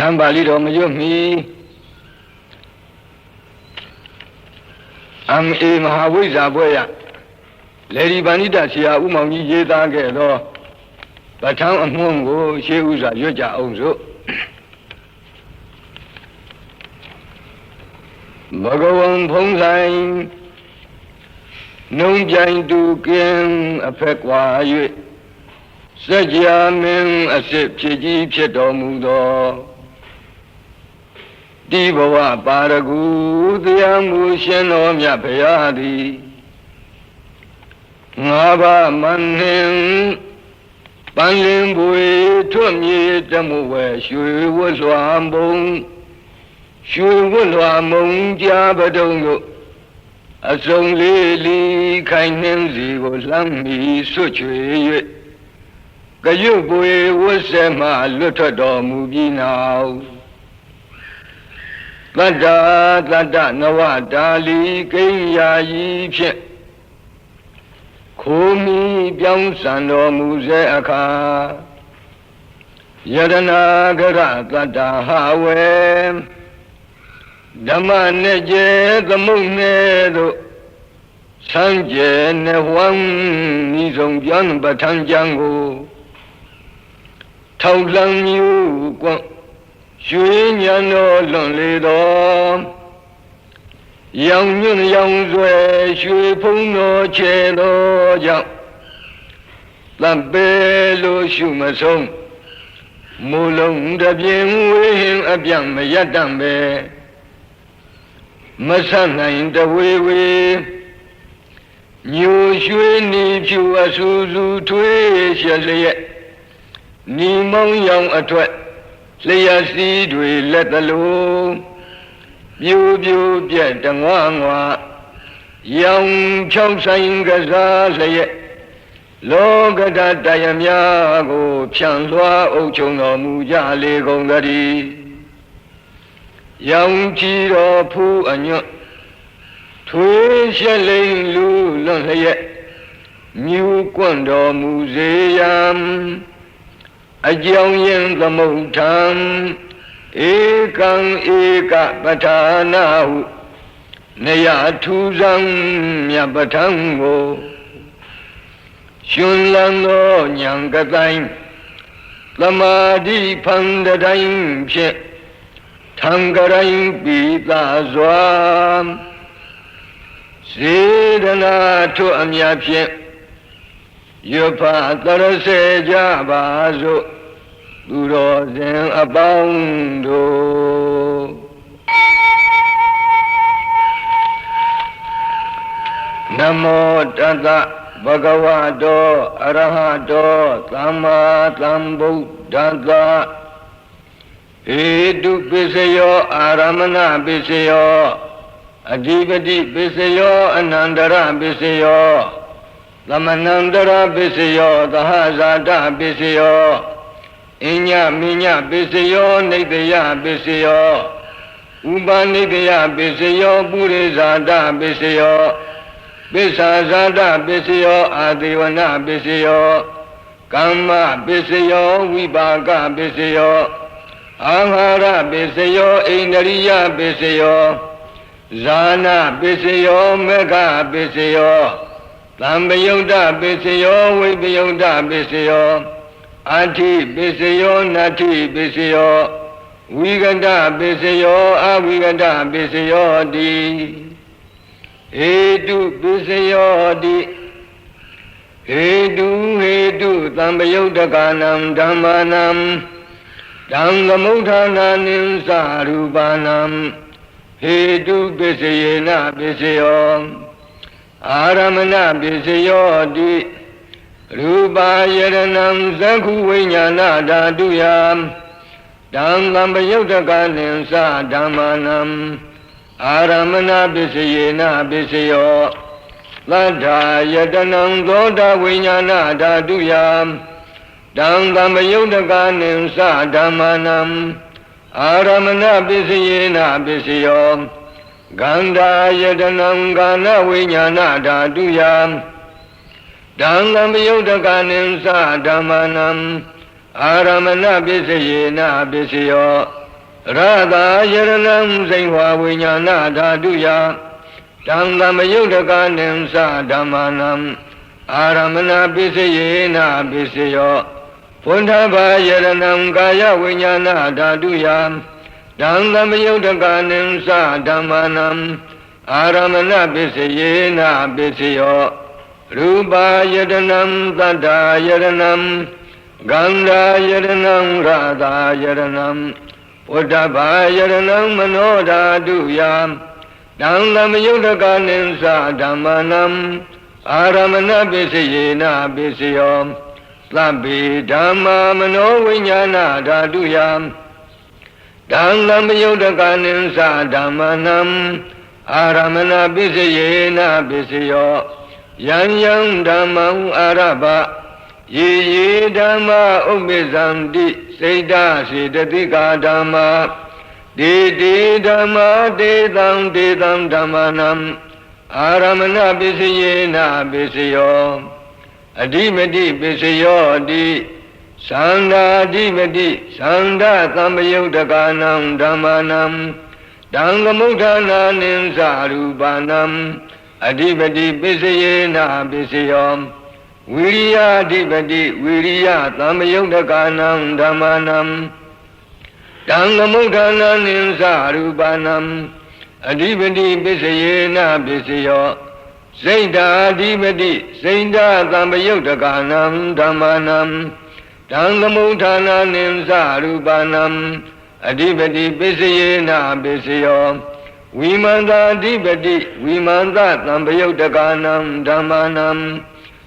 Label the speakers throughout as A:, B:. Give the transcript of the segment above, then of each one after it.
A: ထံပါဠိတော်မရွတ်မီMA မဟာဝိဇ္ဇာဘွဲ့ရလေဒီပဏိတဆရာဦးမောင်ကြီးရေးသားခဲ့သောပဋ္ဌာန်းအမွှန်းကိုရှေးဥစွာရွတ်ကြအောင်စို့ဘဂဝံဖုံးဆိုင်နှုံပြိုင်တူကင်းအဖက်ကွာ၍စัจ जा မင်းအစစ်ဖြစ်ကြီးဖြစ်တော်မူသောတိဘဝပါရဂုတရားမူရှင်တော်မြတ်ဘုရားသည်ငါးပါးမန္နင်ပန်းလင်းပွေထွတ်မြေတမှုဝဲရွှေဝတ်လွှာမုံရွှေဝတ်လွှာမုံကြားပတုံတို့အစုံလေးလီခိုင်နှင်းစီကိုလှမ်းမီဆွတ်ချွေ၍ကရွတ်ပွေဝတ်ဆက်မှလွတ်ထွက်တော်မူပြီးနောက်တတ္တနဝတာလီကိဉ္ယာယီဖြင့်ခိုးမီပြောင်းစံတော်မူစေအခါယရနာဂရတတ္တဟဝေဓမ္မနဲ့ကျဲသမုတ်နဲ့တို့ဆန်းကျဲနဲ့ဝမ်းဤဆုံးပြောင်းပဋ္ဌာန်းကျမ်းကိုထောက်လံမြူကွန့်ရွှေညံတော်လွန်လေတော်ရောင်ညွန့်ရောင်ဆွဲရွှေဖုံးတော်ချေတော်ကြောင့်သံပေလို့ရှုမဆုံးမူလုံးတစ်ပြင်းဝေးဟင်အပြန့်မရတတ်ပဲမဆနိုင်တဝေဝေညိုရွှေနီဖြူအဆူဆူထွေးရှက်လျက်နီမောင်းရောင်အထွက်လျက်စီးတွေလက်တလုံးပြူပြူပြက်တငွားငွားရောင်ဖြောင်းဆိုင်ကစားလျက်လောကဓာတ်တရားများကိုဖြန့်လွှားအုပ်ချုပ်တော်မူကြလေကုန်သတည်းရောင်ချီတော်ဖူးအညွတ်ထွေးရှက်လိမ်လူလွန်လျက်မြူကွန့်တော်မူစေရန်အကြောင်းရင်းသမုဋ္ဌံဧကံဧကပဋ္ဌာနာဟုနေရထူးဆန်းမြတ်ပဋ္ဌာန်းကိုရှင်လန်းသောဉာဏ်ကတိုင်းသမာဓိဖန်တိုင်းဖြင့်ထံကရိုင်းပိသာစွာစေတနာထွအမြတ်ဖြင့်ယဖသရစေကြပါစို့သူတော်စင်အပေါင်းတို့နမောတတ္တဘဂဝတောအရဟတောသမ္မာသမ္ဗုဒ္ဓတ္တဧတုပစ္စယောအာရမဏပစ္စယောအဓိပတိပစ္စယောအနန္တရပစ္စယောသမနန္တရပစ္စယောသဟဇာတပစ္စယောအညမိညပစ္စယောနိတယပစ္စယောဥပနိတယပစ္စယောပုရိဇာတပစ္စယောပစ္ဆာဇာတပစ္စယောအာဒေဝနာပစ္စယောကမ္မပစ္စယောဝိပါကပစ္စယောအာဟာရပစ္စယောအိန္ဒရိယပစ္စယောဇာနာပစ္စယောမေဃပစ္စယောသံပယုတ်တပစ္စယောဝိပယုတ်တပစ္စယောအာထိပစ္စယောနတ္ထိပစ္စယောဝိကတပစ္စယောအဝိကတပစ္စယောတိဟေတုပစ္စယောတိဟေတုသံပယုတ်တကနံဓမ္မာနံဓမ္မမုဋ္ဌာနာနိသရူပနံဟေတုပစ္စယေနပစ္စယောအာရမဏပစ္စယောတိရူပါယရဏံသက္ခုဝိညာဏဓာတုယဓမ္မပယုတ်တကနိသဓမ္မာနံအာရမဏပစ္စယေနပစ္စယောသတ္ထာယတနံသောတာဝိညာဏဓာတုယဓမ္မပယုတ်တကနိသဓမ္မာနံအာရမဏပစ္စယေနပစ္စယောဂန္ဓာယတနံဂာနဝိညာဏဓာတုယဓမ္မပယုတ်တကနိသဓမ္မာနံ Aramana Bisayena Bisayo Radha Yaranam Saihwa Vinyana Dhaduya Dangam Yudakanim Sadamanam Aramana Bisayena Bisayo Pundhava Yaranam Gaya Vinyana Dhaduya Dangam Yudakanim Sadamanam Aramana Bisayena Bisayo Rupa Yaranam Tata Yaranam Ganda Yaranam Radha Yaranam Uddhava Yaranam Manoda Duyam Dangam Yudakanim Sadamanam Aramana Bisayena Bisayom Labhi Dhamma Mano Vinyana Dhaduyam Dangam Yudakanim Sadamanam Aramana Bisayena Bisayo Yang Yang Dhammam Arabha Ye Dhamma Ubizamdi Seda Siddhatika Dhamma De Dhamma Dedam Dhammanam Aramana Bisayena Bisayo Adimati Bisayo Di Sanda Adimati Sanda Tambayudakanam Dhammanam Dangamudana Ninsarupanam Adipati Bisayena Bisayom Viriya Adipati Viriya Tamayudakanam Dhammanam Dangamudana Ninsarupanam Adipati Bisayena Bisayo Saida Adipati Saida Tamayudakanam Dhammanam Dangamudana Ninsarupanam Adipati Bisayena Bisayo Vimanda Adipati Vimanda Tambayudakanam Dhammanam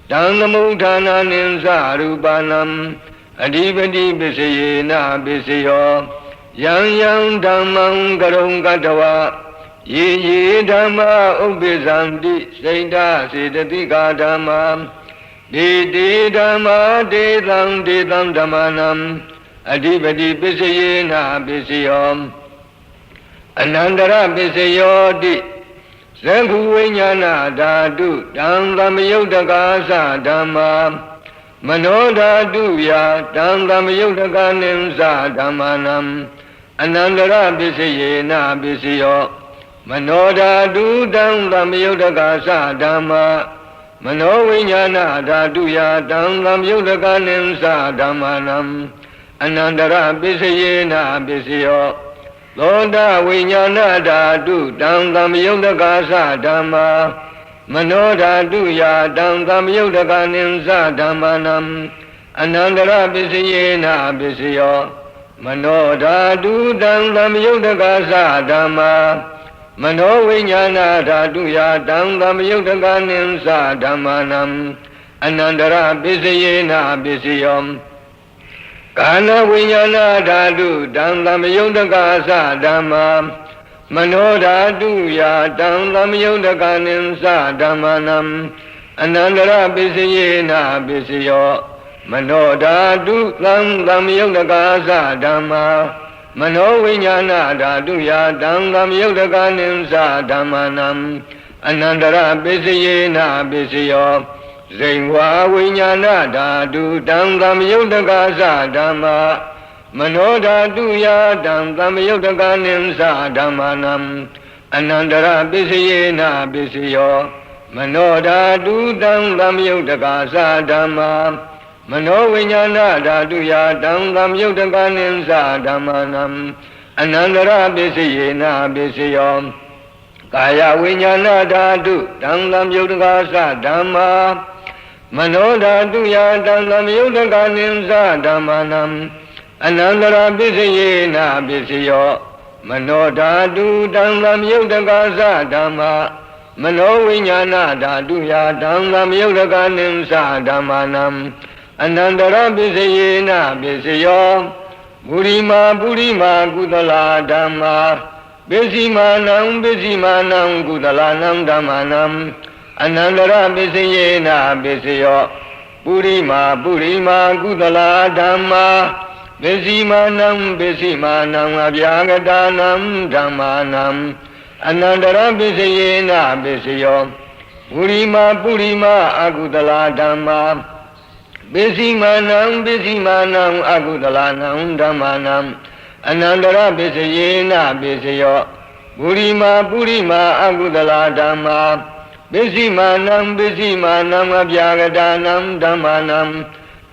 A: Dangamudana Ninsarupanam Adipati Bisayena Bisayo Yang Dhammam Karong Katawa Ye Dhamma Ubizamdi Saida Siddhatika Dhamma De Dhamma Dedam Dhammanam Adipati Bisayena Bisayom Anandara Bisayo Di Sanghu Vinyana Dhatu Dangam Yudakasa Dhamma Mano Dhatuya Dangam Yudakanim Sadhamanam Anandara Bisayena Bisayo Mano Dhatu Dangam Yudakasa Dhamma Mano Vinyana Dhatuya Dangam Yudakanim Sadhamanam Anandara Bisayena Bisayo Loda Vinyana Dhatu Dangam Yudakasa Dhamma Mano Dhatuya Dangam Yudakanim Sadhamanam Anandara Bisayena Bisayo Mano Dhatu Dangam Yudakasa Dhamma Mano Vinyana Dhatuya Dangam Yudakanim Sadhamanam Anandara Bisayena Bisayom Kana Vinyana Dhatu Dangam Yudakasa Dhamma Mano Dhatuya Dangam Yudakanim Sadhamanam Anandara Bisayena Bisayo Mano Dhatu Dangam Yudakasa Dhamma Mano Vinyana Dhatuya Dangam Yudakanim Sadhamanam Anandara Bisayena Bisayo Zaihwa Vinyana Dhatu Dangam Yudakasa Dhamma Mano Dhatuya Dangam Yudakanim Sadhamanam Anandara Bisayena Bisayo Mano Dhatu Dangam Yudakasa Dhamma Mano Vinyana Dhatuya Dangam Yudakanim Sadhamanam Anandara Bisayena Bisayo Kaya Vinyana Dhatu Dangam Yudakasa Dhamma Mano Dhatuya Dangam Yudakanim Sadhamanam Anandara Bisayena Bisayo Mano Dhatu Dangam Yudakasa Dhamma Mano Vinyana Dhatuya Dangam Yudakanim Sadhamanam Anandara Bisayena Bisayo Burima Kudala Dhamma Bisimanam Kudalanam Dhammanam Anandara Bisayena Bisayo Burima Kudala Dhamma Bisimanam Abhyagadanam Dhammanam Anandara Bisayena Bisayo Burima Agudala Dhamma ပိစီမာနံပိစီမာနံအကုသလနံဓမ္မာနံအနန္တရပိစယေနပိစယောပုရိမာပုရိမာအကုသလဓမ္မာပိစီမာနံပိစီမာနံအပြာဂဒါနံဓမ္မာနံ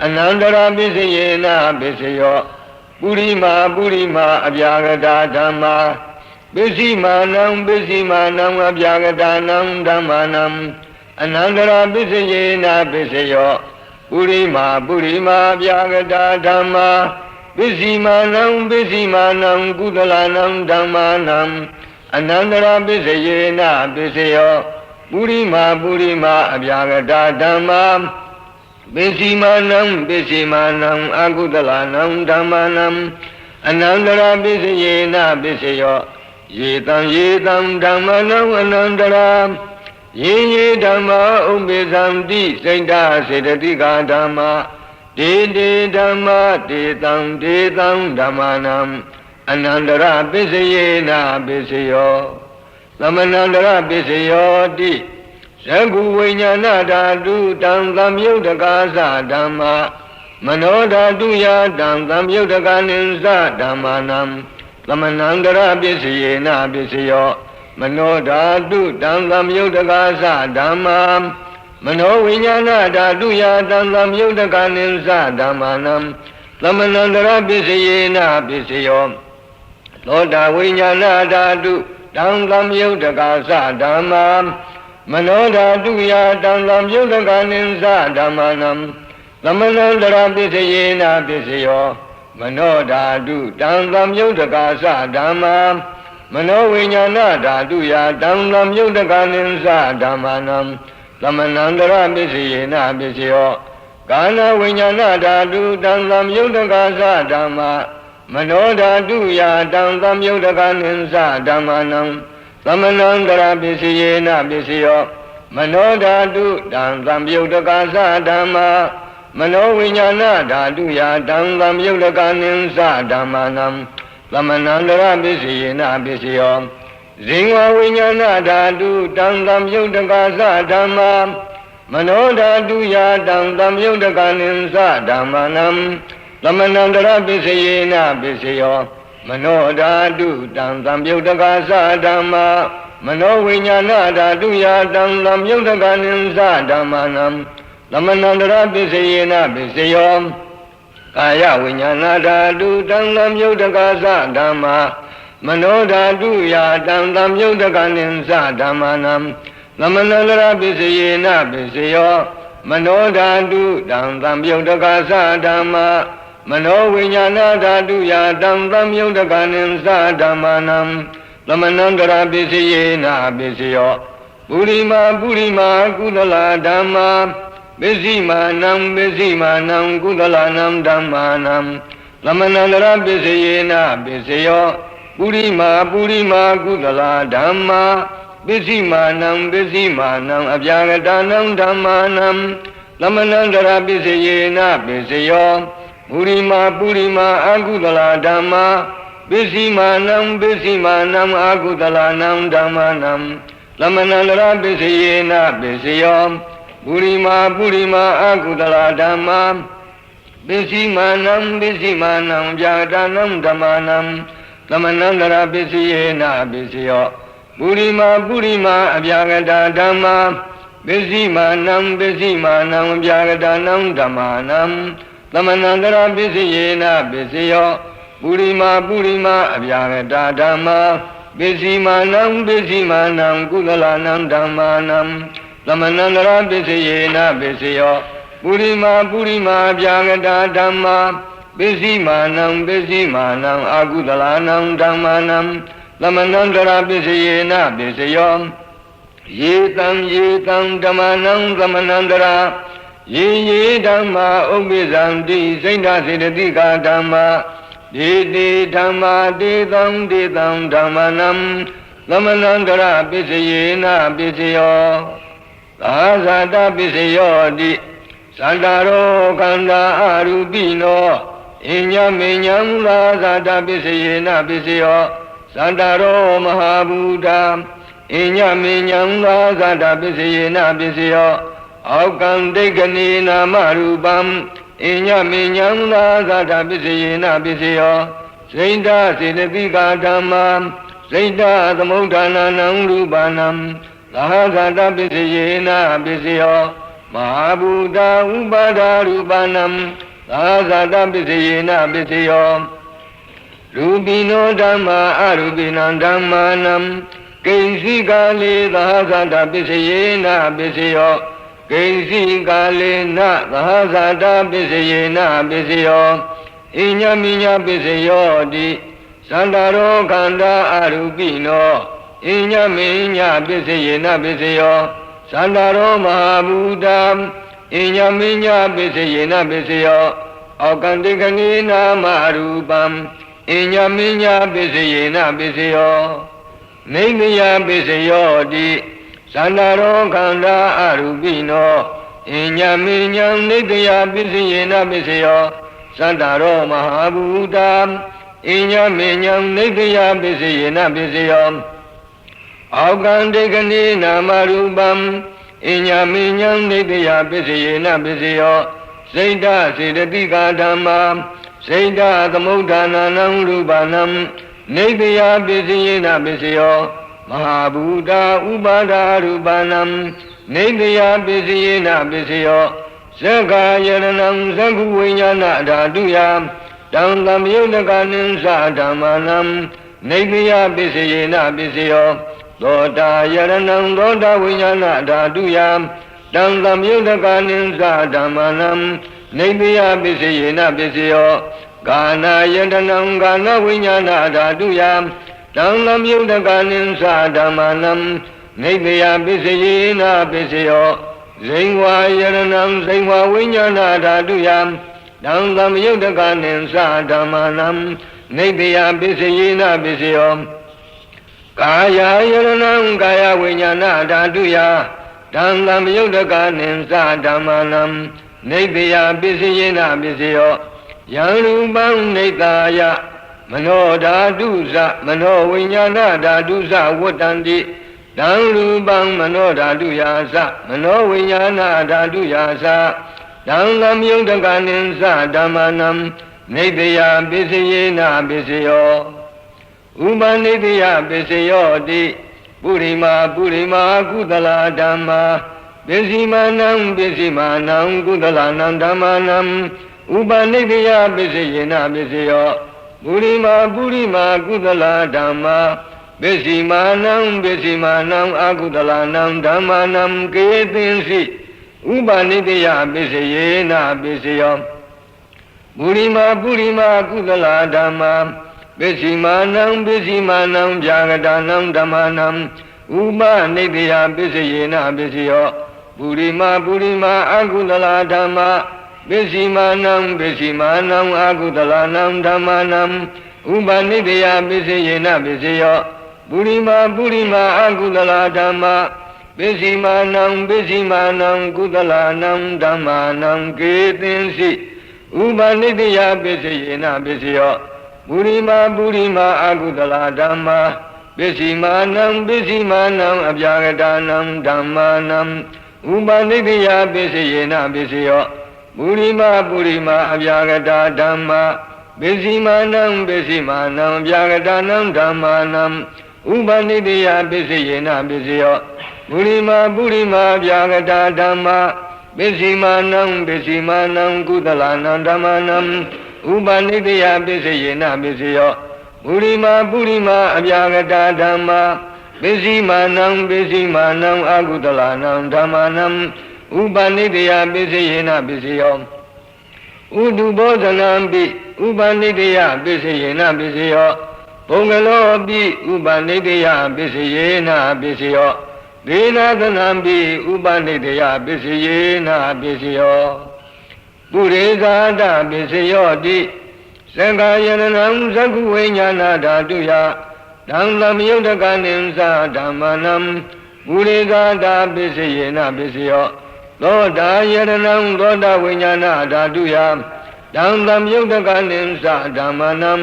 A: အနန္တရပိစယေနပိစယောပုရိမာပုရိမာအပြာဂဒါဓမ္မာပိစီမာနံပိစီမာနံအပြာဂဒါနံဓမ္မာနံအနန္တရပိစယေနပိစယောပုရိမာပုရိမာအပြာဂဒါဓမ္မာပိစီမာနံပိစီမာနံကုသလနံဓမ္မာနံအနန္တရပိစယေနပိစယောပုရိမာပုရိမာအပြာဂဒါဓမ္မာပိစီမာနံပိစီမာနံအကုသလနံဓမ္မာနံအနန္တရပိစယေနပိစယောယေတံဓမ္မနံအနန္တရာယေဓမ္မာဥပ္ပေသံတိစိတ်တစေတတိကာဓမ္မာဒေဓမ္မာဒေတံဓမ္မာနံအနန္တရပိစယေနပိစယောသမဏန္တရပိစယောတိသကုဝိညာဏဓာတုတံသမယုတ်တကာသဓမ္မာမနောဓာတုယတံသမယုတ်တကာနိသဓမ္မာနံသမဏန္တရပိစယေနပိစယောမနောဓာတုတံသမယုတ်တကာသဓမ္မာမနောဝိညာဏဓာတုယတံသမယုတ်တကာနိသဓမ္မာနံသမဏန္တရပိစယေနပိစယောသောတာဝိညာဏဓာတုတံသမယုတ်တကာသဓမ္မာမနောဓာတုယတံသမယုတ်တကာနိသဓမ္မာနံသမဏန္တရပိစယေနပိစယောမနောဓာတုတံသမယုတ်တကာသဓမ္မာမနောဝိညာဏဓာတုယတံသမယုတ်တကာနိသဓမ္မာနံသမဏန္တရပိစယေနပိစယောကာဏဝိညာဏဓာတုတံသမယုတ်တကာသဓမ္မာမနောဓာတုယတံသမယုတ်တကာနိသဓမ္မာနံသမဏန္တရပိစယေနပိစယောမနောဓာတုတံသမယုတ်တကာသဓမ္မာမနောဝိညာဏဓာတုယတံသမယုတ်တကာနိသဓမ္မာနံသမဏန္တရပိစယေနပိစယောဇင်ဝဝိညာဏဓာတုတံသမယုတ်တကာသဓမ္မာမနောဓာတုယတံသမယုတ်တကာနိသဓမ္မာနံသမဏန္တရပိစယေနပိစယောမနောဓာတုတံသမယုတ်တကာသဓမ္မာမနောဝိညာဏဓာတုယတံသမယုတ်တကာနိသဓမ္မာနံသမဏန္တရပိစယေနပိစယောကာယဝိညာဏဓာတုတံသမယုတ်တကာသဓမ္မာမနောဓာတုယတံသမယုတ်တကာနိသဓမ္မာနံသမဏန္တရပိစယေနပိစယောမနောဓာတုတံသမယုတ်တကာသဓမ္မာမနောဝိညာဏဓာတုယတံသမယုတ်တကာနိသဓမ္မာနံသမဏန္တရပိစယေနပိစယောပုရိမာပုရိမာကုသလဓမ္မာပိစီမာနံပိစီမာနံကုသလနံဓမ္မာနံသမဏန္တရပိစယေနပိစယောပုရိမာပုရိမာကုသလဓမ္မာပိစီမာနံပိစီမာနံအပြာဂဒါနံဓမ္မာနံသမဏန္တရပိစယေနပိစယောပုရိမာပုရိမာအကုသလဓမ္မာပိစီမာနံပိစီမာနံအကုသလနံဓမ္မာနံသမဏန္တရပိစယေနပိစယောပုရိမာပုရိမာအကုသလဓမ္မာပိစီမာနံပိစီမာနံဗျာဒါနံဓမ္မာနံသမဏန္တရပိစယေနပိစယောပုရိမာပုရိမာအဗျာဂဒါဓမ္မာပိစီမာနံပိစီမာနံဗျာဂဒါနံဓမ္မာနံသမဏန္တရပိစယေနပိစယောပုရိမာပုရိမာအဗျာဂဒါဓမ္မာပိစီမာနံပိစီမာနံကုသလနံဓမ္မာနံသမဏန္တရပိစယေနပိစယောပုရိမာပုရိမာအဗျာဂဒါဓမ္မာပိစီမာနံပိစီမာနံအကုသလနံဓမ္မာနံသမဏန္တရပိစယေနပိစယောယေတံဓမ္မာနံသမဏန္တရာယေဓမ္မာဥပ္ပိသံတိစိတ်ဓာစေတတိကာဓမ္မာဒေဓမ္မာဒေသံဓမ္မာနံသမဏန္တရပိစယေနပိစယောသာဇာတပိစယောတိသန္တာရောခန္ဓာအရူပိနောအညမေညံသာဇာတပိစယေနပိစယောသန္တာရောမဟာဘူတာအညမေညံသာဇာတပိစယေနပိစယော အောကံဒိဋ္ဌနိနာမရူပံအညမေညံသာသတ္တပစ္စယေနပစ္စယောစိတ္တစေတသိကာဓမ္မာစိတ္တသမုဋ္ဌာနာနံရူပနံသာသတ္တပစ္စယေနပစ္စယောမဟာဘူတဥပါဒရူပနံသာသတ္တပစ္စယေနပစ္စယောရူပိနောဓမ္မာအရူပိနံဓမ္မာနံကိဉ္စီကာလေသာသတ္တပစ္စယေနပစ္စယောကိဉ္စီကာလေနသာသတ္တပစ္စယေနပစ္စယောဣညမိညပစ္စယောတိသန္တာရောခန္ဓာအရူပိနောဣညမိညပစ္စယေနပစ္စယောသန္တာရောမဟာဘူတံဣညမိညပစ္စယေနပစ္စယောအောကံတိကနိနာမရူပံဣညမိညပစ္စယေနပစ္စယောနိမယပစ္စယောတိသန္တာရောခန္ဓာအရူပိနောဣညမိညံနိတယပစ္စယေနပစ္စယောသန္တာရောမဟာဘူတံဣညမိညံနိတယပစ္စယေနပစ္စယောအောကံတေကနိနာမရူပံဣညမိညံနိတယပစ္စယေနပစ္စယောစိတ္တစေတသိကာဓမ္မာစိတ္တသမုဋ္ဌာနာနံရူပနံနိတယပစ္စယေနပစ္စယောမဟာဘူတဥပါဒရူပနံနိတယပစ္စယေနပစ္စယောဇဂ္ဂယရဏံဇဂ္ဂဝိညာဏဓာတုယတံသမယုတကနိသဓမ္မာနံနိတယပစ္စယေနပစ္စယောသောတာယရဏံသောတာဝိညာဏဓာတုယတံသမယုတကနိသဓမ္မာနံနိတယပစ္စယေနပစ္စယောကာနာယတနံကာနဝိညာဏဓာတုယတံသမယုတကနိသဓမ္မာနံနိတယပစ္စယေနပစ္စယောဇိဝယရဏံဇိဝဝိညာဏဓာတုယတံသမယုတကနိသဓမ္မာနံနိတယပစ္စယေနပစ္စယောကာယယရဏံကာယဝိညာဏဓာတုယတံသမယုတကနိသဓမ္မာနံနိတယပစ္စယေနပစ္စယောယံရူပံနိတ္တာယမနောဓာတုဇမနောဝိညာဏဓာတုဇဝတ္တန္တိတံရူပံမနောဓာတုယာသမနောဝိညာဏဓာတုယာသတံသမယုတကနိသဓမ္မာနံနိတယပစ္စယေနပစ္စယောဥပနိတယပစ္စယောတိပုရိမာကုသလဓမ္မာပစ္စည်းမာနံပစ္စည်းမာနံကုသလနံဓမ္မာနံဥပနိတယပစ္စယေနပစ္စယောပုရိမာကုသလဓမ္မာပစ္စည်းမာနံအကုသလနံဓမ္မာနံကေသင်္စိဥပနိတယပစ္စယေနပစ္စယောပုရိမာကုသလဓမ္မာပစ္စည်းမာနံဗျာဂတာနံဓမ္မာနံဥပနိတယပစ္စယေနပစ္စယောပုရိမာအကုသလဓမ္မာပစ္စည်းမာနံအကုသလနံဓမ္မာနံဥပနိတယပစ္စယေနပစ္စယောပုရိမာအကုသလဓမ္မာပစ္စည်းမာနံကုသလနံဓမ္မာနံကေသင်္စိဥပနိတယပစ္စယေနပစ္စယောပုရိမာအကုသလဓမ္မာပစ္စည်းမာနံအဗျာဂတာနံဓမ္မာနံဥပနိတယပစ္စယေနပစ္စယောပုရိမာအဗျာဂတာဓမ္မာပစ္စည်းမာနံအဗျာဂတာနံဓမ္မာနံဥပနိတယပစ္စယေနပစ္စယောပုရိမာအဗျာဂတာဓမ္မာပစ္စည်းမာနံကုသလနံဓမ္မာနံဥပနိတယပစ္စယေနပစ္စယောပုရိမာအဗျာဂတာဓမ္မာပစ္စည်းမာနံအကုသလနံဓမ္မာနံဥပနိတယပစ္စယေနပစ္စယောဥတုဘောဇနံပိဥပနိတယပစ္စယေနပစ္စယောဘုံကလောပိဥပနိတယပစ္စယေနပစ္စယောဒေနသနံပိဥပနိတယပစ္စယေနပစ္စယောပုရိသတပစ္စယောတိသက္ကာယရဏံသက္ခုဝိညာဏဓာတုယတံသမယုတကနိသဓမ္မာနံပုရိသတပစ္စယေနပစ္စယောသောတာယရဏံသောတာဝိညာဏဓာတုယတံသမယုတကနိသဓမ္မာနံ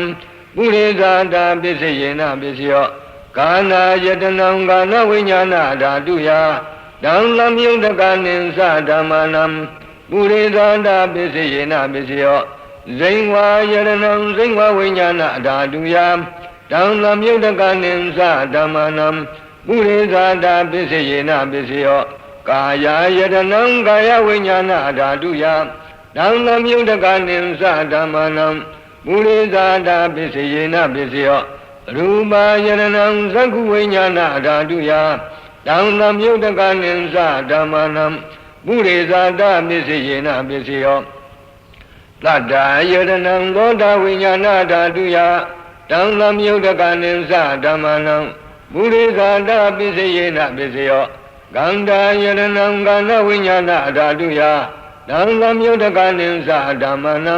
A: ပုရိသတာပစ္စယေနပစ္စယောကာနာယတနံကာနဝိညာဏဓာတုယတ တံလမြုဒကနိသဓမ္မနံပုရိသန္တာပစ္စယေနပစ္စယောဇိဝါယရဏံဇိဝဝိညာဏဓာတုယတံလမြုဒကနိသဓမ္မနံပုရိသန္တာပစ္စယေနပစ္စယောကာယယရဏံကာယဝိညာဏဓာတုယတံလမြုဒကနိသဓမ္မနံပုရိသန္တာပစ္စယေနပစ္စယောရူပယရဏံသက္ခုဝိညာဏဓာတုယတံလမြုဒကနိသဓမ္မနံပုရိသန္တာပစ္စယေနပစ္စယောတတ္တယရဏံသောတာဝိညာဏဓာတုယတံလမြုဒကနိသဓမ္မနံပုရိသန္တာပစ္စယေနပစ္စယောကန္တာယရဏံကန္နဝိညာဏဓာတုယတံလမြုဒကနိသဓမ္မနံ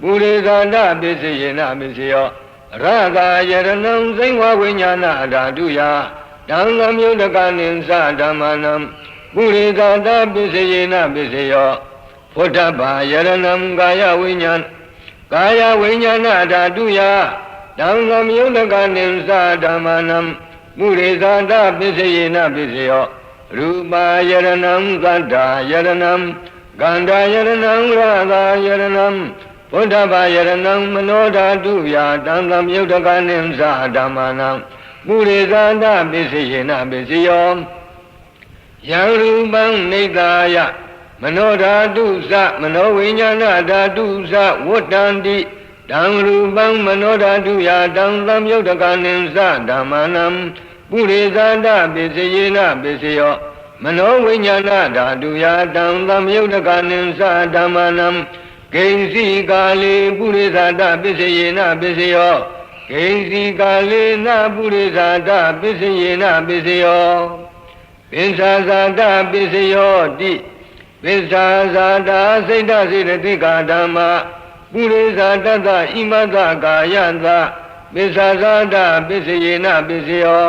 A: ပုရိသန္တာပစ္စယေနပစ္စယောရဂာယရဏံစိဝဝိညာဏဓာတုယတံလမြုဒကနိသဓမ္မနံပုရိသန္တာပစ္စယေနပစ္စယောဖုဒ္ဓဘာယရဏံကာယဝိညာဏဓာတုယတံလမြုဒကနိသဓမ္မနံပုရိသန္တာပစ္စယေနပစ္စယောရူပယရဏံသတ္တယရဏံကန္တာယရဏံရဂာယရဏံဖုဒ္ဓဘာယရဏံမနောဓာတုယတံလမြုဒကနိသဓမ္မနံပုရိသန္တာပစ္စယေနပစ္စယောယံရူပံနေသာယမနောဓာတုသမနောဝိညာဏဓာတုသဝတ္တန္တိတံရူပံမနောဓာတုယတံလမြုဒကနိသဓမ္မနံပုရိသန္တာပစ္စယေနပစ္စယောမနောဝိညာဏဓာတုယတံလမြုဒကနိသဓမ္မနံဂိဉ္စီကာလေပုရိသန္တာပစ္စယေနပစ္စယောဂိဉ္စီကာလေနပုရိသန္တာပစ္စယေနပစ္စယောပိစ္ဆာဇာတပစ္စယောတိပိစ္ဆာဇာတစိတ်တစေတသိကာဓမ္မပုရိသတတ္တဣမတ္တကာယတပိစ္ဆာဇာတပစ္စယေနပစ္စယော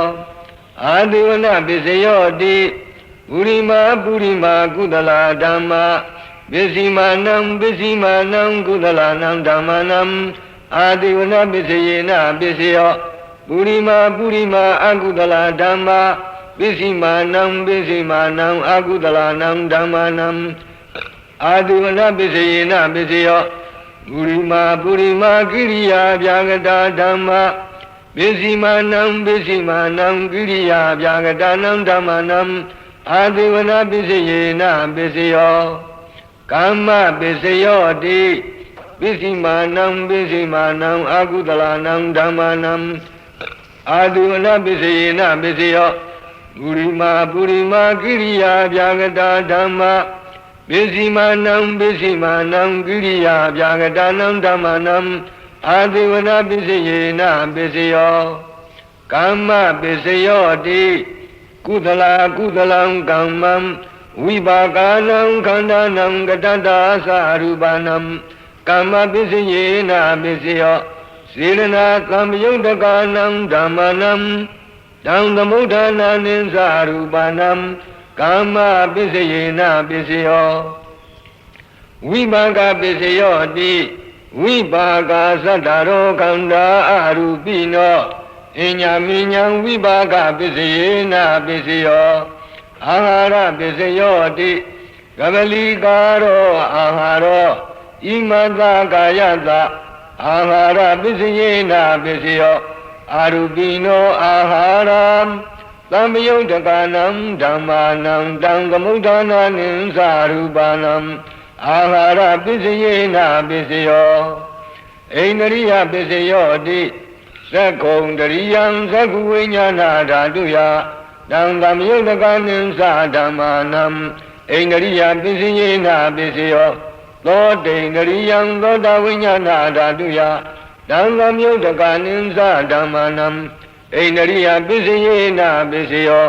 A: အာတိဝနပစ္စယောတိပုရိမာကုသလာဓမ္မပစ္စည်းမာနံကုသလာနံဓမ္မနံအာတိဝနပစ္စယေနပစ္စယောပုရိမာအကုသလာဓမ္မပစ္စည်းမာနံအကုသလာနံဓမ္မနံအာတိဝနပစ္စယေနပစ္စယောပုရိမာကိရိယာဗျာဂတာဓမ္မပစ္စည်းမာနံကိရိယာဗျာဂတာနံဓမ္မနံအာတိဝနပစ္စယေနပစ္စယောကာမပစ္စယောတိပစ္စည်းမာနံအကုသလာနံဓမ္မနံအာတိဝနပစ္စယေနပစ္စယောပုရိမာကိရိယာဗျာဂတာဓမ္မပစ္စည်းမာနံကိရိယာဗျာဂတာနံဓမ္မနံအာတိဝနပစ္စယေနပစ္စယောကာမပစ္စယောတိကုသလံကမ္မံဝိပါကနံခန္ဓာနံကတ္တတာသရူပနံကာမပစ္စယေနပစ္စယောစေရဏသမ္ပယုတ်တကနံဓမ္မနံတံသမုဋ္ဌာနာနိသရူပနံကာမပစ္စယေနပစ္စယောဝိပါကပစ္စယောတိဝိပါကသတ္တရောခန္ဓာအရူပိနောအညမိညာဝိပါကပစ္စယေနပစ္စယောအာဟာရပစ္စယောတိကပလီကာရောအာဟာရောဣမတကာယတအာဟာရပစ္စယေနပစ္စယောအာရူပိနောအာဟာရသမ္ပယုတ်တကနံဓမ္မာနံတံသမုဋ္ဌာနာနိသရူပနံအာဟာရပစ္စယေနပစ္စယောဣန္ဒရိယပစ္စယောတိသက္ကုံတရိယံသက္ခုဝိညာဏဓာတုယတံသမယုတ်တကနိသဓမ္မာနံဣန္ဒရိယပစ္စယေနပစ္စယောသောတိန္ဒရိယံသောတာဝိညာဏဓာတုယတံသမယုတ်တကနိသဓမ္မာနံဣန္ဒရိယပစ္စယေနပစ္စယော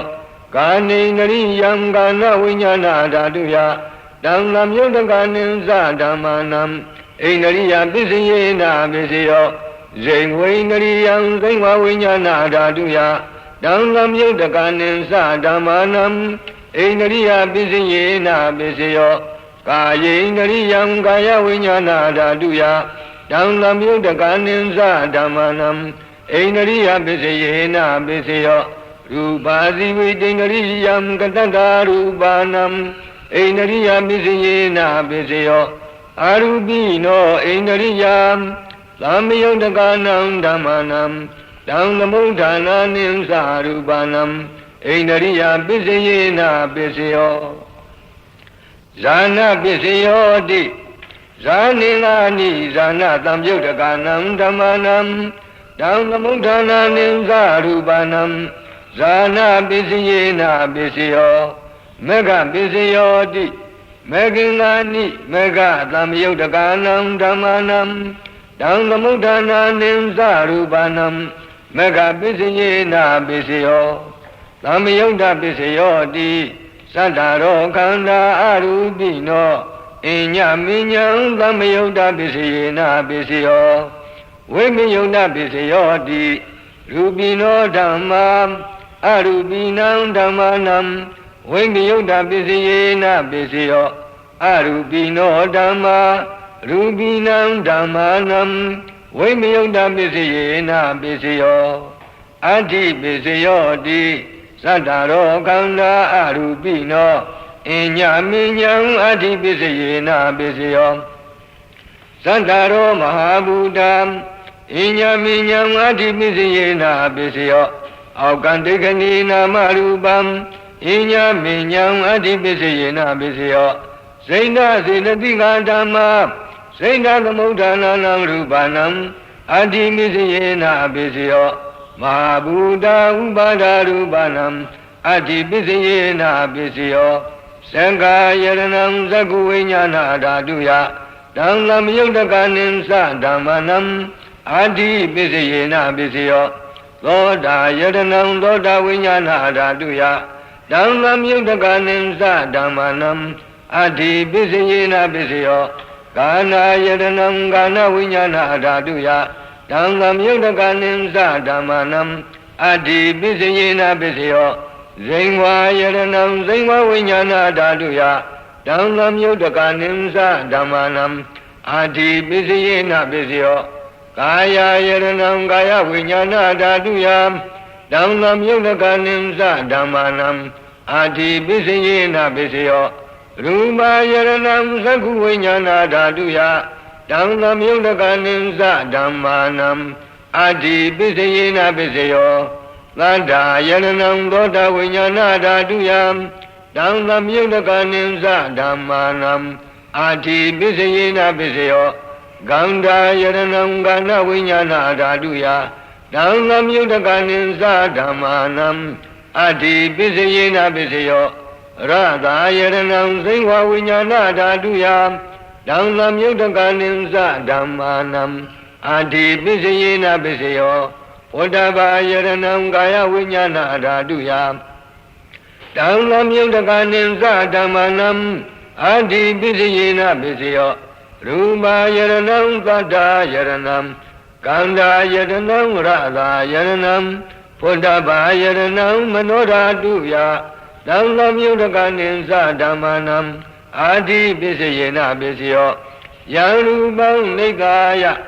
A: ကာနိန္ဒရိယံကာနဝိညာဏဓာတုယတံသမယုတ်တကနိသဓမ္မာနံဣန္ဒရိယပစ္စယေနပစ္စယောဇိဝိန္ဒရိယံဇိဝဝိညာဏဓာတုယတံသမယုတ်တကနိသဓမ္မာနံဣန္ဒရိယပစ္စယေနပစ္စယောကာယေန္ဒရိယံကာယဝိညာဏဓာတုယတံသမယုတ်တကနိသဓမ္မာနံဣန္ဒရိယပစ္စယေနပစ္စယော Rupa Sivitinariyam Katata Rupanam Einariya Bisayena Bisayo Arubino Einariyam Lamiyondakanam Dhamanam Dhamamudhana Nimsa Rupanam Einariya Bisayena Bisayo Zana Bisayo Di Zanilani Zana Tamyodakanam Dhamanam Dhamamudhana Nimsa Rupanam Zana Bisayena Bisayo Mega Bisayo Di Megilani Mega Tamyodakanam Dhamanam Dhamamudhana Nimsa Rupanam Mega Bisayena Bisayo Tamyoda Bisayo Di Sadaro Kanda Arubino Inya Minyam Tamyoda Bisayena Bisayo Vimiyoda Bisayo Di Rubino Dhammam Arubinam Dhammanam Vimiyoda Bisayena Bisayo Arubino Dhamma Rubinam Dhammanam Vimiyoda Bisayena Bisayo Adi Bisayo Di Sadaro Kanda Arubino Inya Minyam Adi Bisayena Bisayo Sadaro Mahabudam Inya Minyam Adi Bisayena Bisayo Aukandikani Namarubam Inya Minyam Adi Bisayena Bisayo Saina Siddhatika Dhamma Saina Dhamudhana Rupanam Adi Bisayena Bisayo Mahabuddha Upada Rupanam Adi Bisayena Bisayo Sangha Yaranam Zaku Vinyana Dhatuya Dhamlam Yudhakanim Sa Dhammanam Adi Bisayena Bisayo Loda Yaranam Loda Vinyana Dhatuya Dhamlam Yudhakanim Sa Dhammanam Adi Bisayena Bisayo Gana Yaranam Gana Vinyana Dhatuya Dhamlam Yudhakanim Sa Dhammanam Adi Bisayena Bisayo Zengwa Yaranam Zengwa Vinyana Dhatuya Dhamlam Yudhakanim Sa Dhammanam Adi Bisayena Bisayo Kaya Yaranam Kaya Vinyana Dhatuya Dhamlam Yudhakanim Sa Dhammanam Adi Bisayena Bisayo Rupa Yaranam Zaku Vinyana Dhatuya Dhamlam Yudhakanim Sa Dhammanam Adi Bisayena Bisayo Lada Yaranam Loda Vinyana Dhatuya Dhamlam Yudhakanim Sa Dhammanam Adi Bisayena Bisayo Ganda Yaranam Gana Vinyana Dhatuya Dhamlam Yudhakanim Sa Dhammanam Adi Bisayena Bisayo Radha Yaranam Zengwa Vinyana Dhatuya Dhamlam Yudhakanim Sa Dhammanam Adi Bisayena Bisayo Uddhava Yaranam Gaya Vinyana Dhatuya Dhamlam Yudhakanim Sa Dhammanam Adi Bisayena Bisayo Rupa Yaranam Tata Yaranam Kanda Yaranam Radha Yaranam Uddhava Yaranam Manodhatuya Dhamlam Yudhakanim Sa Dhammanam Adi Bisayena Bisayo Yarupam Nikaya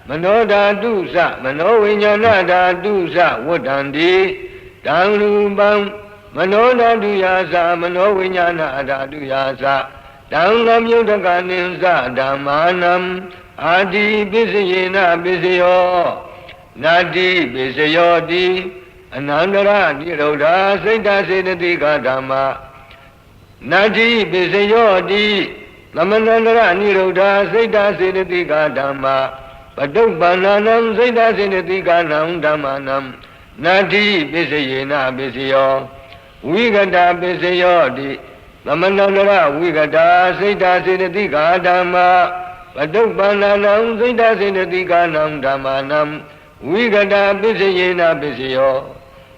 A: Manodhatu Sa Manovinyana Dhatu Sa Vuddhanti Dhamrupam Manodhatuya Sa Manovinyana Dhatuya Sa Dhamlam Yudhakanim Sa Dhammanam Adi Bisayena Bisayo Nadi Bisayo Di Anandara Nirodha Saita Siddhatika Dhamma Nadi Bisayo Di Lamanandara Nirodha Saita Siddhatika Dhamma Paduppananam Saita Siddhatika Dhammanam Nadi Bisayena Bisayo Vigata Bisayo Di Lamanandara Vigata Saita Siddhatika Dhamma Paduppananam Saita Siddhatika Dhammanam Vigata Bisayena Bisayo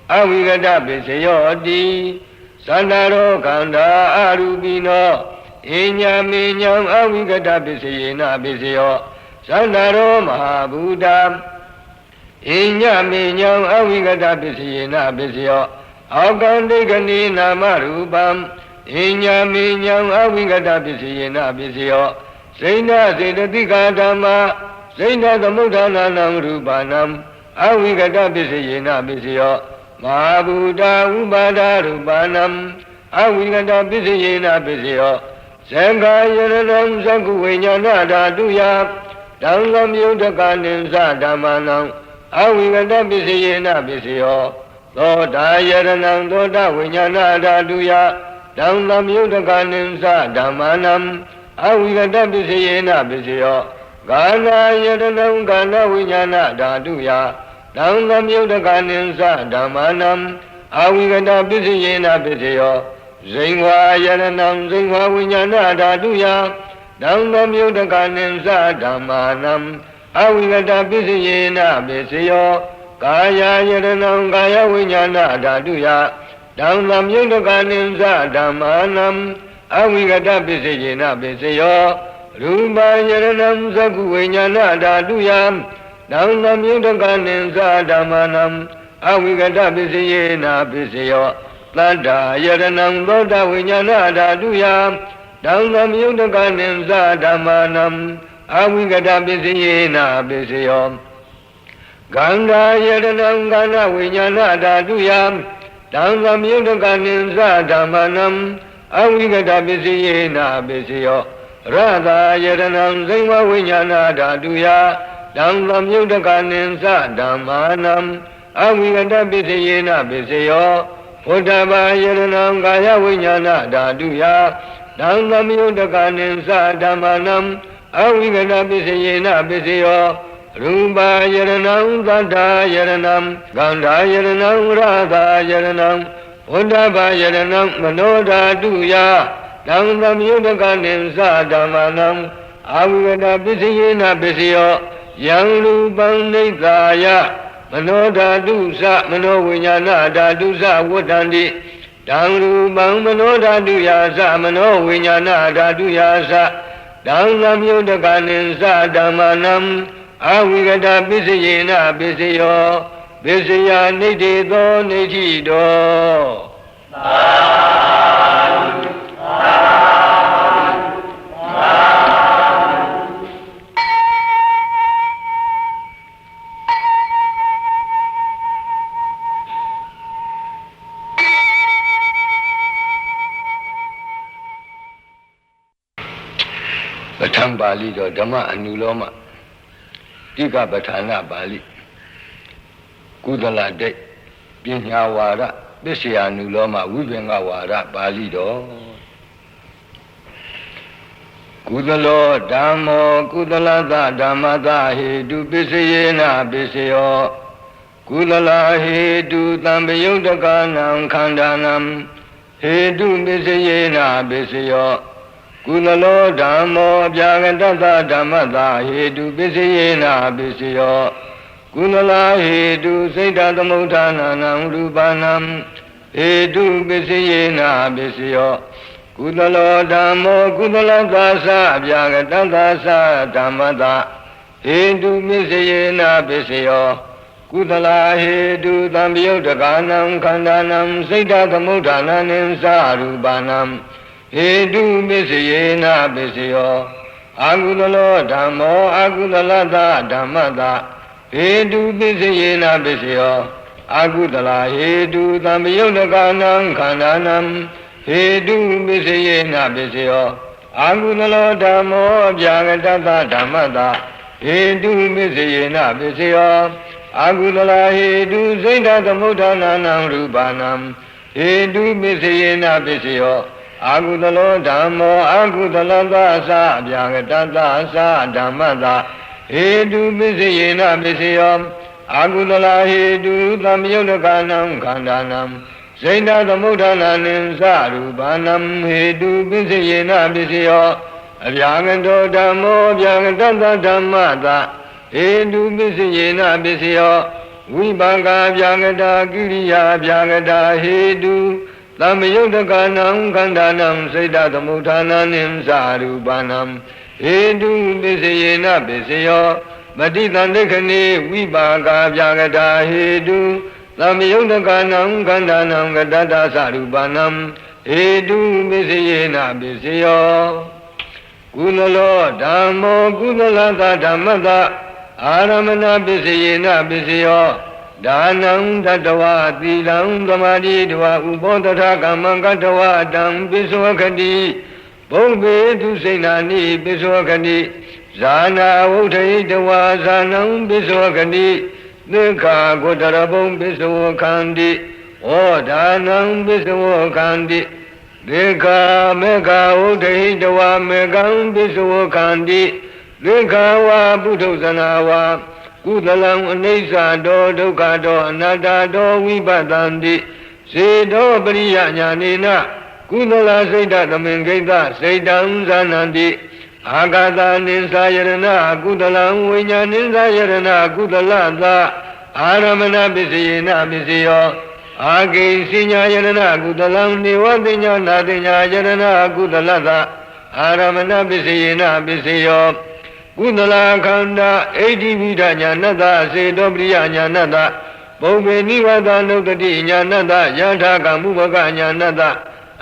A: Avigata Bisayo Di Sadaro Kanda Arubino Inya Minyam Avigata Bisayena Bisayo Sadaro Mahabuddha Inya Minyam Avigata Bisayena Bisayo Aukandikani Namarupam Inya Minyam Avigata Bisayena Bisayo Saina Siddhatika Dhamma Saina Dhamudhana Rupanam Avigata Bisayena Bisayo Mabuddha Upada Rupanam Avigata Pisayena Pisayo Sankhayaranam Sankuvinyana Dhatuya Dhanam Yudhakanim Sadamanam Avigata Pisayena Pisayo Thodayaranam Thoda Vinyana Dhatuya Dhanam Yudhakanim Sadamanam Avigata Pisayena Pisayo Ganayaranam Gana Vinyana Dhatuya Dhanam Yudhakanim Sadamanam Avigata Pisayena Pisayo Zingwa Yaranam Zingwa Vinyana Dhatuya Dhanam Yudhakanim Sadamanam Avigata Pisayena Pisayo Kaya Yaranam Kaya Vinyana Dhatuya Dhanam Yudhakanim Sadamanam Avigata Pisayena Pisayo Rupa Yaranam Saku Vinyana Dhatuya Dhanam Yudhakanim Sadamanam Avigata Pisayena Pisayo Tadda Yaranam Thoda Vinyana Dhatuya Dhanam Yudhakanim Sadamanam Avigata Pisayena Pisayo Ganga Yaranam Gana Vinyana Dhatuya Dhanam Yudhakanim Sadamanam Avigata Pisayena Pisayo Radha Yaranam Zingva Vinyana Dhatuya Dhanam Yudhakanim Sadamanam Avigata Pisayena Pisayo Uddhava Yaranam Kaya Vinyana Dhatuya Dhanam Yudhakanim Sadamanam Avigata Pisayena Pisayo Rupa Yaranam Tadda Yaranam Gandha Yaranam Radha Yaranam Uddhava Yaranam Mano Dhatuya Dhanam Yudhakanim Sadamanam Avigata Pisayena Pisayo Yang Rupam Nidhaya Mano Dhatusa Mano Vinyana Dhatusa Vuddhanti Dang Rupam Mano Dhatuyasa Mano Vinyana Dhatuyasa Dhanam Yudhakanim Sadamanam Avigata Pisayena Pisayo Pisaya Nidhito Nidhito Pathan Bali do Dhamma Anuloma Tika Pathana Bali Kudala De Pinya Wara Pisaya Anuloma Vibhenga Wara Bali do Kudalo Dhammo Kudalata Dhammata Hetu Pisayena Pisayo Kudala Hetu Tambayudhakanam Khandanam Hetu Pisayena Pisayo Kudalo Dhammo Bhyagatata Dhammata Hetu Pisayena Pisayo Kudala Hetu Siddhatamudhananam Rupanam Hetu Pisayena Pisayo Kudalo Dhammo Kudalatasa Bhyagatata Dhammata Hetu Pisayena Pisayo Kudala Hetu Tambayudhakanam Khandanam Siddhatamudhananam Sarupanam Hetu Pisayena Pisayo Akudalo Dhammo Akudalata Dhammata Hetu Pisayena Pisayo Akudala Hetu Tambayudhakanam Khandanam Hetu Pisayena Pisayo Akudalo Dhammo Bhyagatata Dhammata Hetu Pisayena Pisayo Akudala Hetu Siddhatamudhananam Rupanam Hetu Pisayena Pisayo Akudalo Dhammo Akudalatasa Bhyagatata Dhammata Hetu Pisayena Pisayo Akudala Hetu Tambayudhakanam Khandanam Siddhatamudhananam Sarupanam Hetu Pisayena Pisayo Abhyagato Dhammo Bhyagatata Dhammata Hetu Pisayena Pisayo Vibhanga Bhyagata Kiriya Bhyagata Hetu Tambayudhakanam Khandanam Siddhatamudhananam Sarupanam Hetu Pisayena Pisayo Patitandekkhane Vibhanga Bhyagata Hetu Tambayudhakanam Khandanam Gadata Sarupanam Hetu Pisayena Pisayo Kudalo Dhammo Kudalata Dhammata Aramana Pisayena Pisayo ဒါနံတတဝသီလံသမာဓိတဝဥပောတထကမ္မံကတဝတံပိသောခတိဘုံဘေသူစိဏာနိပိသောခတိဇာနာဝုဋ္ဌိတဝဇာနံပိသောခတိသက္ခာဂုတရဘုံပိသောခန္တိဩဒါနံပိသောခန္တိသေခာမေခာဝုဋ္ဌိတဝမေကံပိသောခန္တိသေခာဝါပုထုဇနာဝါကုသလံအနိစ္စတောဒုက္ခတောအနတ္တတောဝိပဿန္တိစေတောပရိယညာနေနကုသလစိတ်တသမင်္ဂိတစိတ်တံဇာနန္တိအာဂတနိသယရဏကုသလံဝိညာဏိသယရဏကုသလသအာရမဏပစ္စယေနပစ္စယောအာဂိစိညာယရဏကုသလံနေဝတိညာနာတိညာယရဏကုသလသအာရမဏပစ္စယေနပစ္စယောကုသလခန္ဓာအိဋ္ဌိဝိဒညာဏတစေတောပရိယညာဏတဘုံဘေနိဝတနုတ္တိညာဏတယထာကမုဘကညာဏတ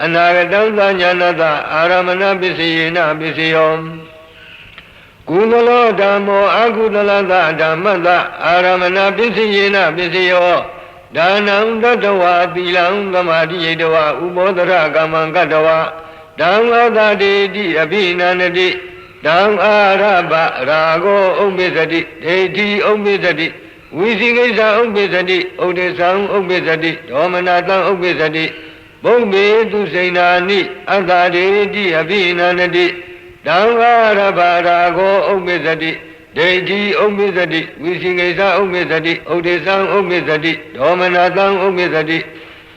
A: အနာဂတံသညာဏတအာရမဏပစ္စယေနပစ္စယောကုသလောဓမ္မောအကုသလသဓမ္မတအာရမဏပစ္စယေနပစ္စယောဒါနံတတဝသီလံသမာဓိယေတဝဥပောတရကမ္မံကတဝဓမ္မသတေတိအဘိနန္တိတံအာရပရာဂောဥပ္ပစ္စတိဒိဋ္ဌိဥပ္ပစ္စတိဝိသိကိစ္စဥပ္ပစ္စတိဥဒိသံဥပ္ပစ္စတိဒေါမနတံဥပ္ပစ္စတိဘုံမေသူစိဏာနိအတ္တဒေတိအဘိနန္တိတံအာရပရာဂောဥပ္ပစ္စတိဒိဋ္ဌိဥပ္ပစ္စတိဝိသိကိစ္စဥပ္ပစ္စတိဥဒိသံဥပ္ပစ္စတိဒေါမနတံဥပ္ပစ္စတိ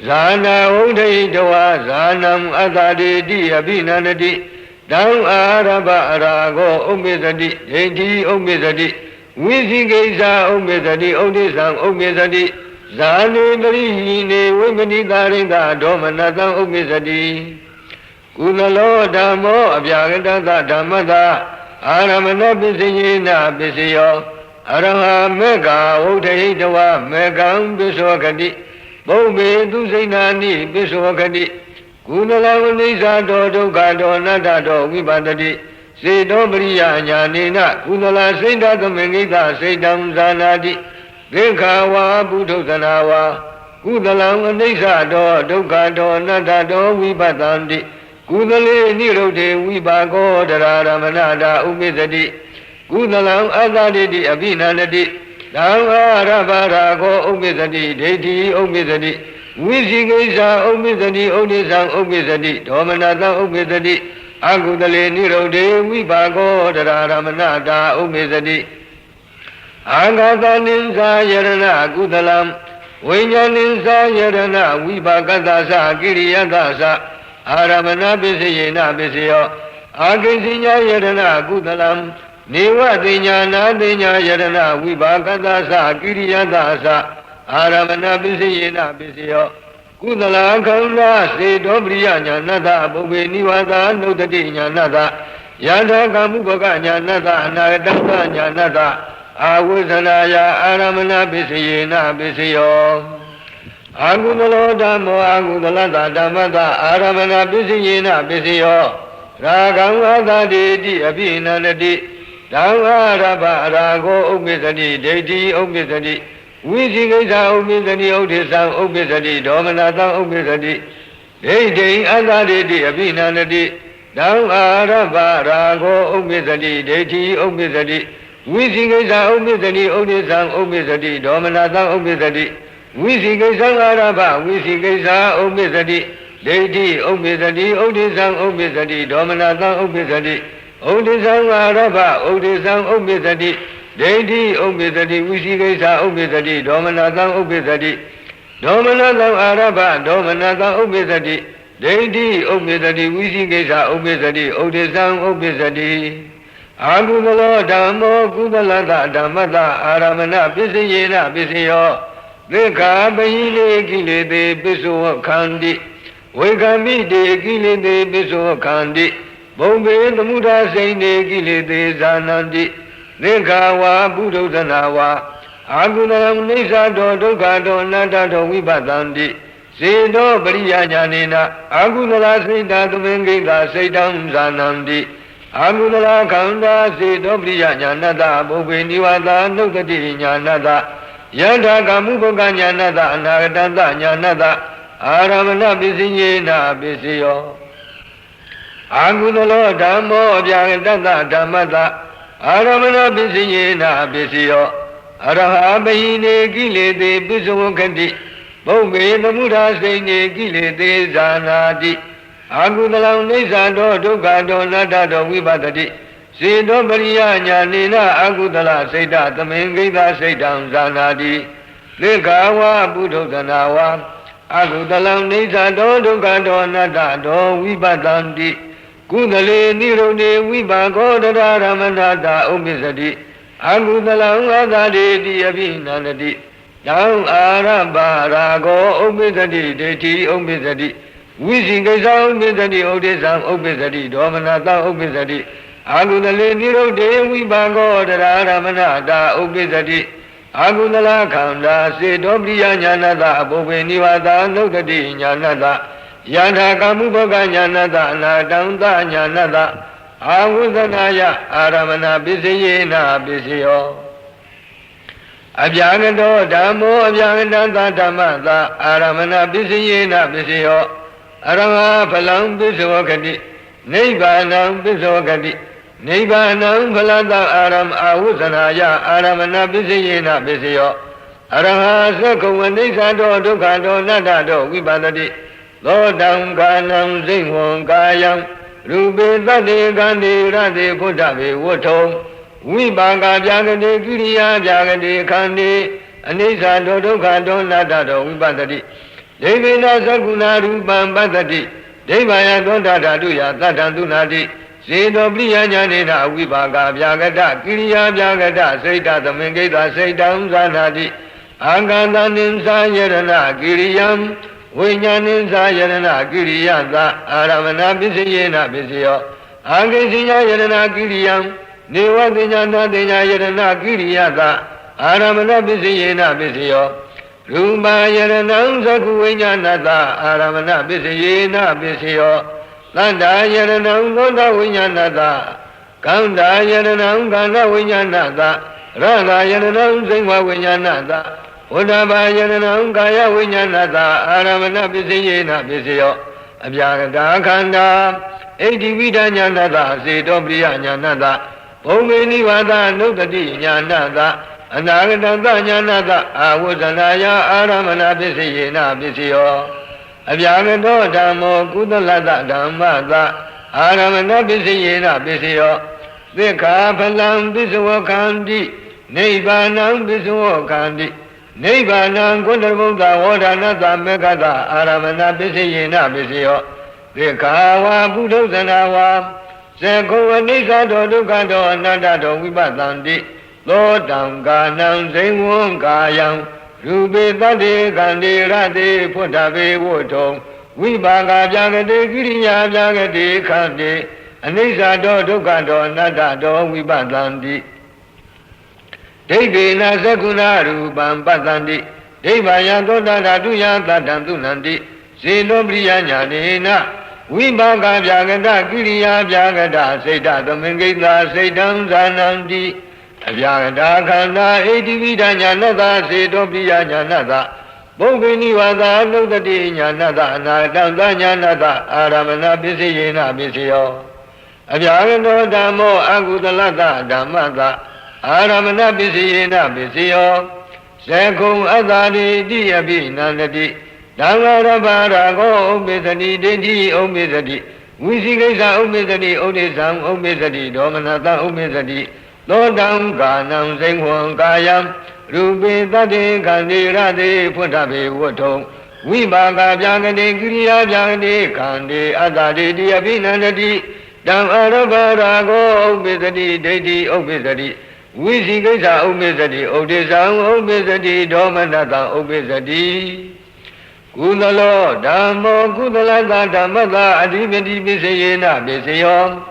A: ဇာနာဝုဒ္ဓိတဝဇာနံအတ္တဒေတိအဘိနန္တိတံအာရပရာဂောဥပ္ပစ္စတိဒိဋ္ဌိဥပ္ပစ္စတိဝိသိကိစ္စဥပ္ပစ္စတိဥဒိသံဥပ္ပစ္စတိဇာနေပရိဟိနေဝိမနိတာရိတဒေါမနတံဥပ္ပစ္စတိကုသလောဓမ္မောအပြာကတသဓမ္မတအာရမဏပစ္စယေနပစ္စယောအရဟမေဃဝုဋ္ဌိတဝမေကံပစ္စောခတိဘုံဘေသူစိဏာနိပစ္စောခတိကုသလဝိနိစ္စတောဒုက္ခတောအနတ္တတောဝိပဿတိစေတောပရိယညာနေနကုသလစိတ်တသမင်္ဂိတစိတ်တံဇာနာတိသေခာဝါပုထုဇနာဝါကုသလံအနိစ္စတောဒုက္ခတောအနတ္တတောဝိပဿန္တိကုသလေနိရုဒ္ဓေဝိပါကောတရာရမဏတာဥပ္ပစ္စတိကုသလံအတ္တတိတိအဘိနန္တိတံအာရပရာဂောဥပ္ပစ္စတိဒိဋ္ဌိဥပ္ပစ္စတိဝိသိကိစ္စဥပ္ပစ္စတိဥဒိသံဥပ္ပစ္စတိဒေါမနတံဥပ္ပစ္စတိအကုသလေနိရုဒ္ဓေဝိပါကောတရာရမဏတာဥပ္ပစ္စတိအာဂတနိသယရဏကုသလံဝိညာဏိသယရဏဝိပါကတသကိရိယတသအာရမဏပစ္စယေနပစ္စယောအာဂိစိညာယရဏကုသလံနေဝတိညာနာတိညာယရဏဝိပါကတသကိရိယတသအာရမဏပစ္စယေနပစ္စယောကုသလခန္ဓာစေတောပရိယညာဏတဘုဗ္ဗေနိဝါဒနုတ္တိညာဏတယထာကမုပကညာဏတအနာဂတညာဏတအာဝိဇ္ဇနာယအာရမဏပစ္စယေနပစ္စယောအာကုသလောဓမ္မောအာကုသလတဓမ္မတအာရမဏပစ္စယေနပစ္စယောရာဂံဝသတိတိအဘိနန္တိဓမ္မရပရာဂောဥပ္ပစ္စတိဒိဋ္ဌိဥပ္ပစ္စတိဝိသိကိစ္စဥပ္ပစ္စတိဥဒိသံဥပ္ပစ္စတိဒေါမနတံဥပ္ပစ္စတိဒိဋ္ဌိအတ္တတိတိအဘိနန္တိဓမ္မာရပရာဂောဥပ္ပစ္စတိဒိဋ္ဌိဥပ္ပစ္စတိဝိသိကိစ္စဥပ္ပစ္စတိဥဒိသံဥပ္ပစ္စတိဒေါမနတံဥပ္ပစ္စတိဝိသိကိစ္စအာရပဝိသိကိစ္စဥပ္ပစ္စတိဒိဋ္ဌိဥပ္ပစ္စတိဥဒိသံဥပ္ပစ္စတိဒေါမနတံဥပ္ပစ္စတိဥဒိသံအာရပဥဒိသံဥပ္ပစ္စတိဒိဋ္ဌိဥပ္ပစ္စတိဝိသိကိစ္စဥပ္ပစ္စတိဒေါမနတံဥပ္ပစ္စတိဒေါမနတံအာရပဒေါမနတံဥပ္ပစ္စတိဒိဋ္ဌိဥပ္ပစ္စတိဝိသိကိစ္စဥပ္ပစ္စတိဥဒိသံဥပ္ပစ္စတိအာကုသလောဓမ္မောကုသလတဓမ္မတအာရမဏပစ္စယေနပစ္စယောသေခာပဟိလေကိလေသေပစ္စောခန္တိဝေကမိတေကိလေသေပစ္စောခန္တိဘုံဘေသမုဒ္ဒစိန်တေကိလေသေဇာနန္တိသေခာဝါပုထုဇနာဝါအာကုသလံနိစ္စတောဒုက္ခတောအနတ္တတောဝိပဿန္တိစေတောပရိယညာနေနအာကုသလစိတ်တသမင်္ဂိတစိတ်တံဇာနန္တိအာကုသလခန္ဓာစေတောပရိယညာဏတဘုဗ္ဗေနိဝါဒနုတ္တိညာဏတယ Yada kamu bukanyanata anagatanta nyanata aramana bisinyena bisiyo Agudalo dhammo abhyagatanta dhammata aramana bisinyena bisiyo Araha bahine kilete bisavokati Bhaume namudha saine kilete zanati Agudalam nisado dukkado natado vipatati Siddho pariya nyanena agudala saita tamengita saitam zanati Lekhawa buddhodhanawa Agudalam nisado dukkado natado vipatanti Kudale nirode vipako dadaramandata upisati Agudalam adadeti abhinanati Yang arabha rago upisati deti upisati Visikasa upisati odesam upisati domanata upisati Agudale nirode vipako dadaramandata upisati Agudala khanda siddho priya nyanata abhove nivata nukati nyanata Yadha kamubhaka nyanata anatanta nyanata Agudhanaya aramana bisayena bisayo Abhyagato dhammo abhyagatanta dhammata aramana bisayena bisayo Arama phalam bisavokati Nibbānam bisavokati Nibbānam phalata aram ahudhanaya aramana bisayena bisayo Araha sakkhava nisato dukhato natato vipatati Lodam kanam singvam kayam Rupe tate kante rate puttave vuttham Vipaka bhyagate kiriya bhyagate kante Anisato dukhato natato vipatati Devena sakuna rupam patati Devaya dondadatuya tatantunati Siddho priya nyanena vipaka bhyagata kiriya bhyagata saita tamengita saitam zanati Akantanim sayarana kiriyam Vinyanin sayarana kiriyata aramana bisayena bisayo Ankasinya yarana kiriyam Nivatinyana tinya yarana kiriyata aramana bisayena bisayo Rupa yaranam sakku vinyanata aramana bisayena bisayo Tanda yaranam tonda vinyanata Kanda yaranam kanda vinyanata Radha yaranam singva vinyanata Uddhava yaranam kaya vinyanata aramana bisayena bisayo Abhyagata khanda Eddivita nyanata siddho priya nyanata Bhaume nivata nukati nyanata Anagatanta nyanata ahudhanaya aramana bisayena bisayo Abhyagato dhammo kudalata dhammata aramana bisayena bisayo Dekha phalam bisavokhanti Nibbānam bisavokhanti Nibbānam kundarvutta vodhanata mekkata aramana bisayena bisayo Dekha buddhodhanawa Sakkhava nisato dukhato anatato vipatanti Lodam kanam singvam kayam Rupe tate kante rate puttave vuttham Vipaka bhyagate kiriya bhyagate kante Anisato dukhato anatato vipatanti Devena sakuna rupam patanti Devaya dondadatuya tatantunanti Siddho priya nyanena Vipaka bhyagata kiriya bhyagata saita tamengita saitam zananti Abhyagata khanda eddivita nyanata siddho priya nyanata Bhaume nivata nukati nyanata anatanta nyanata aramana bisayena bisayo Abhyagato dhammo agudalata dhammata aramana bisayena bisayo Sakkhum adhariti abhinanati Dhammarabha rago upisati deti upisati Visikasa upisati odesam upisati domanata upisati Lodam kanam singvam kayam Rupe tate kante rate puttave vuttham Vipaka bhyagate kiriya bhyagate kante adadeti abhinanati Dhammarabha rago upisati deti upisati Visikasa upisati odesam upisati domanata upisati Kudalo dhammo kudalata dhammata adhipati bisayena bisayo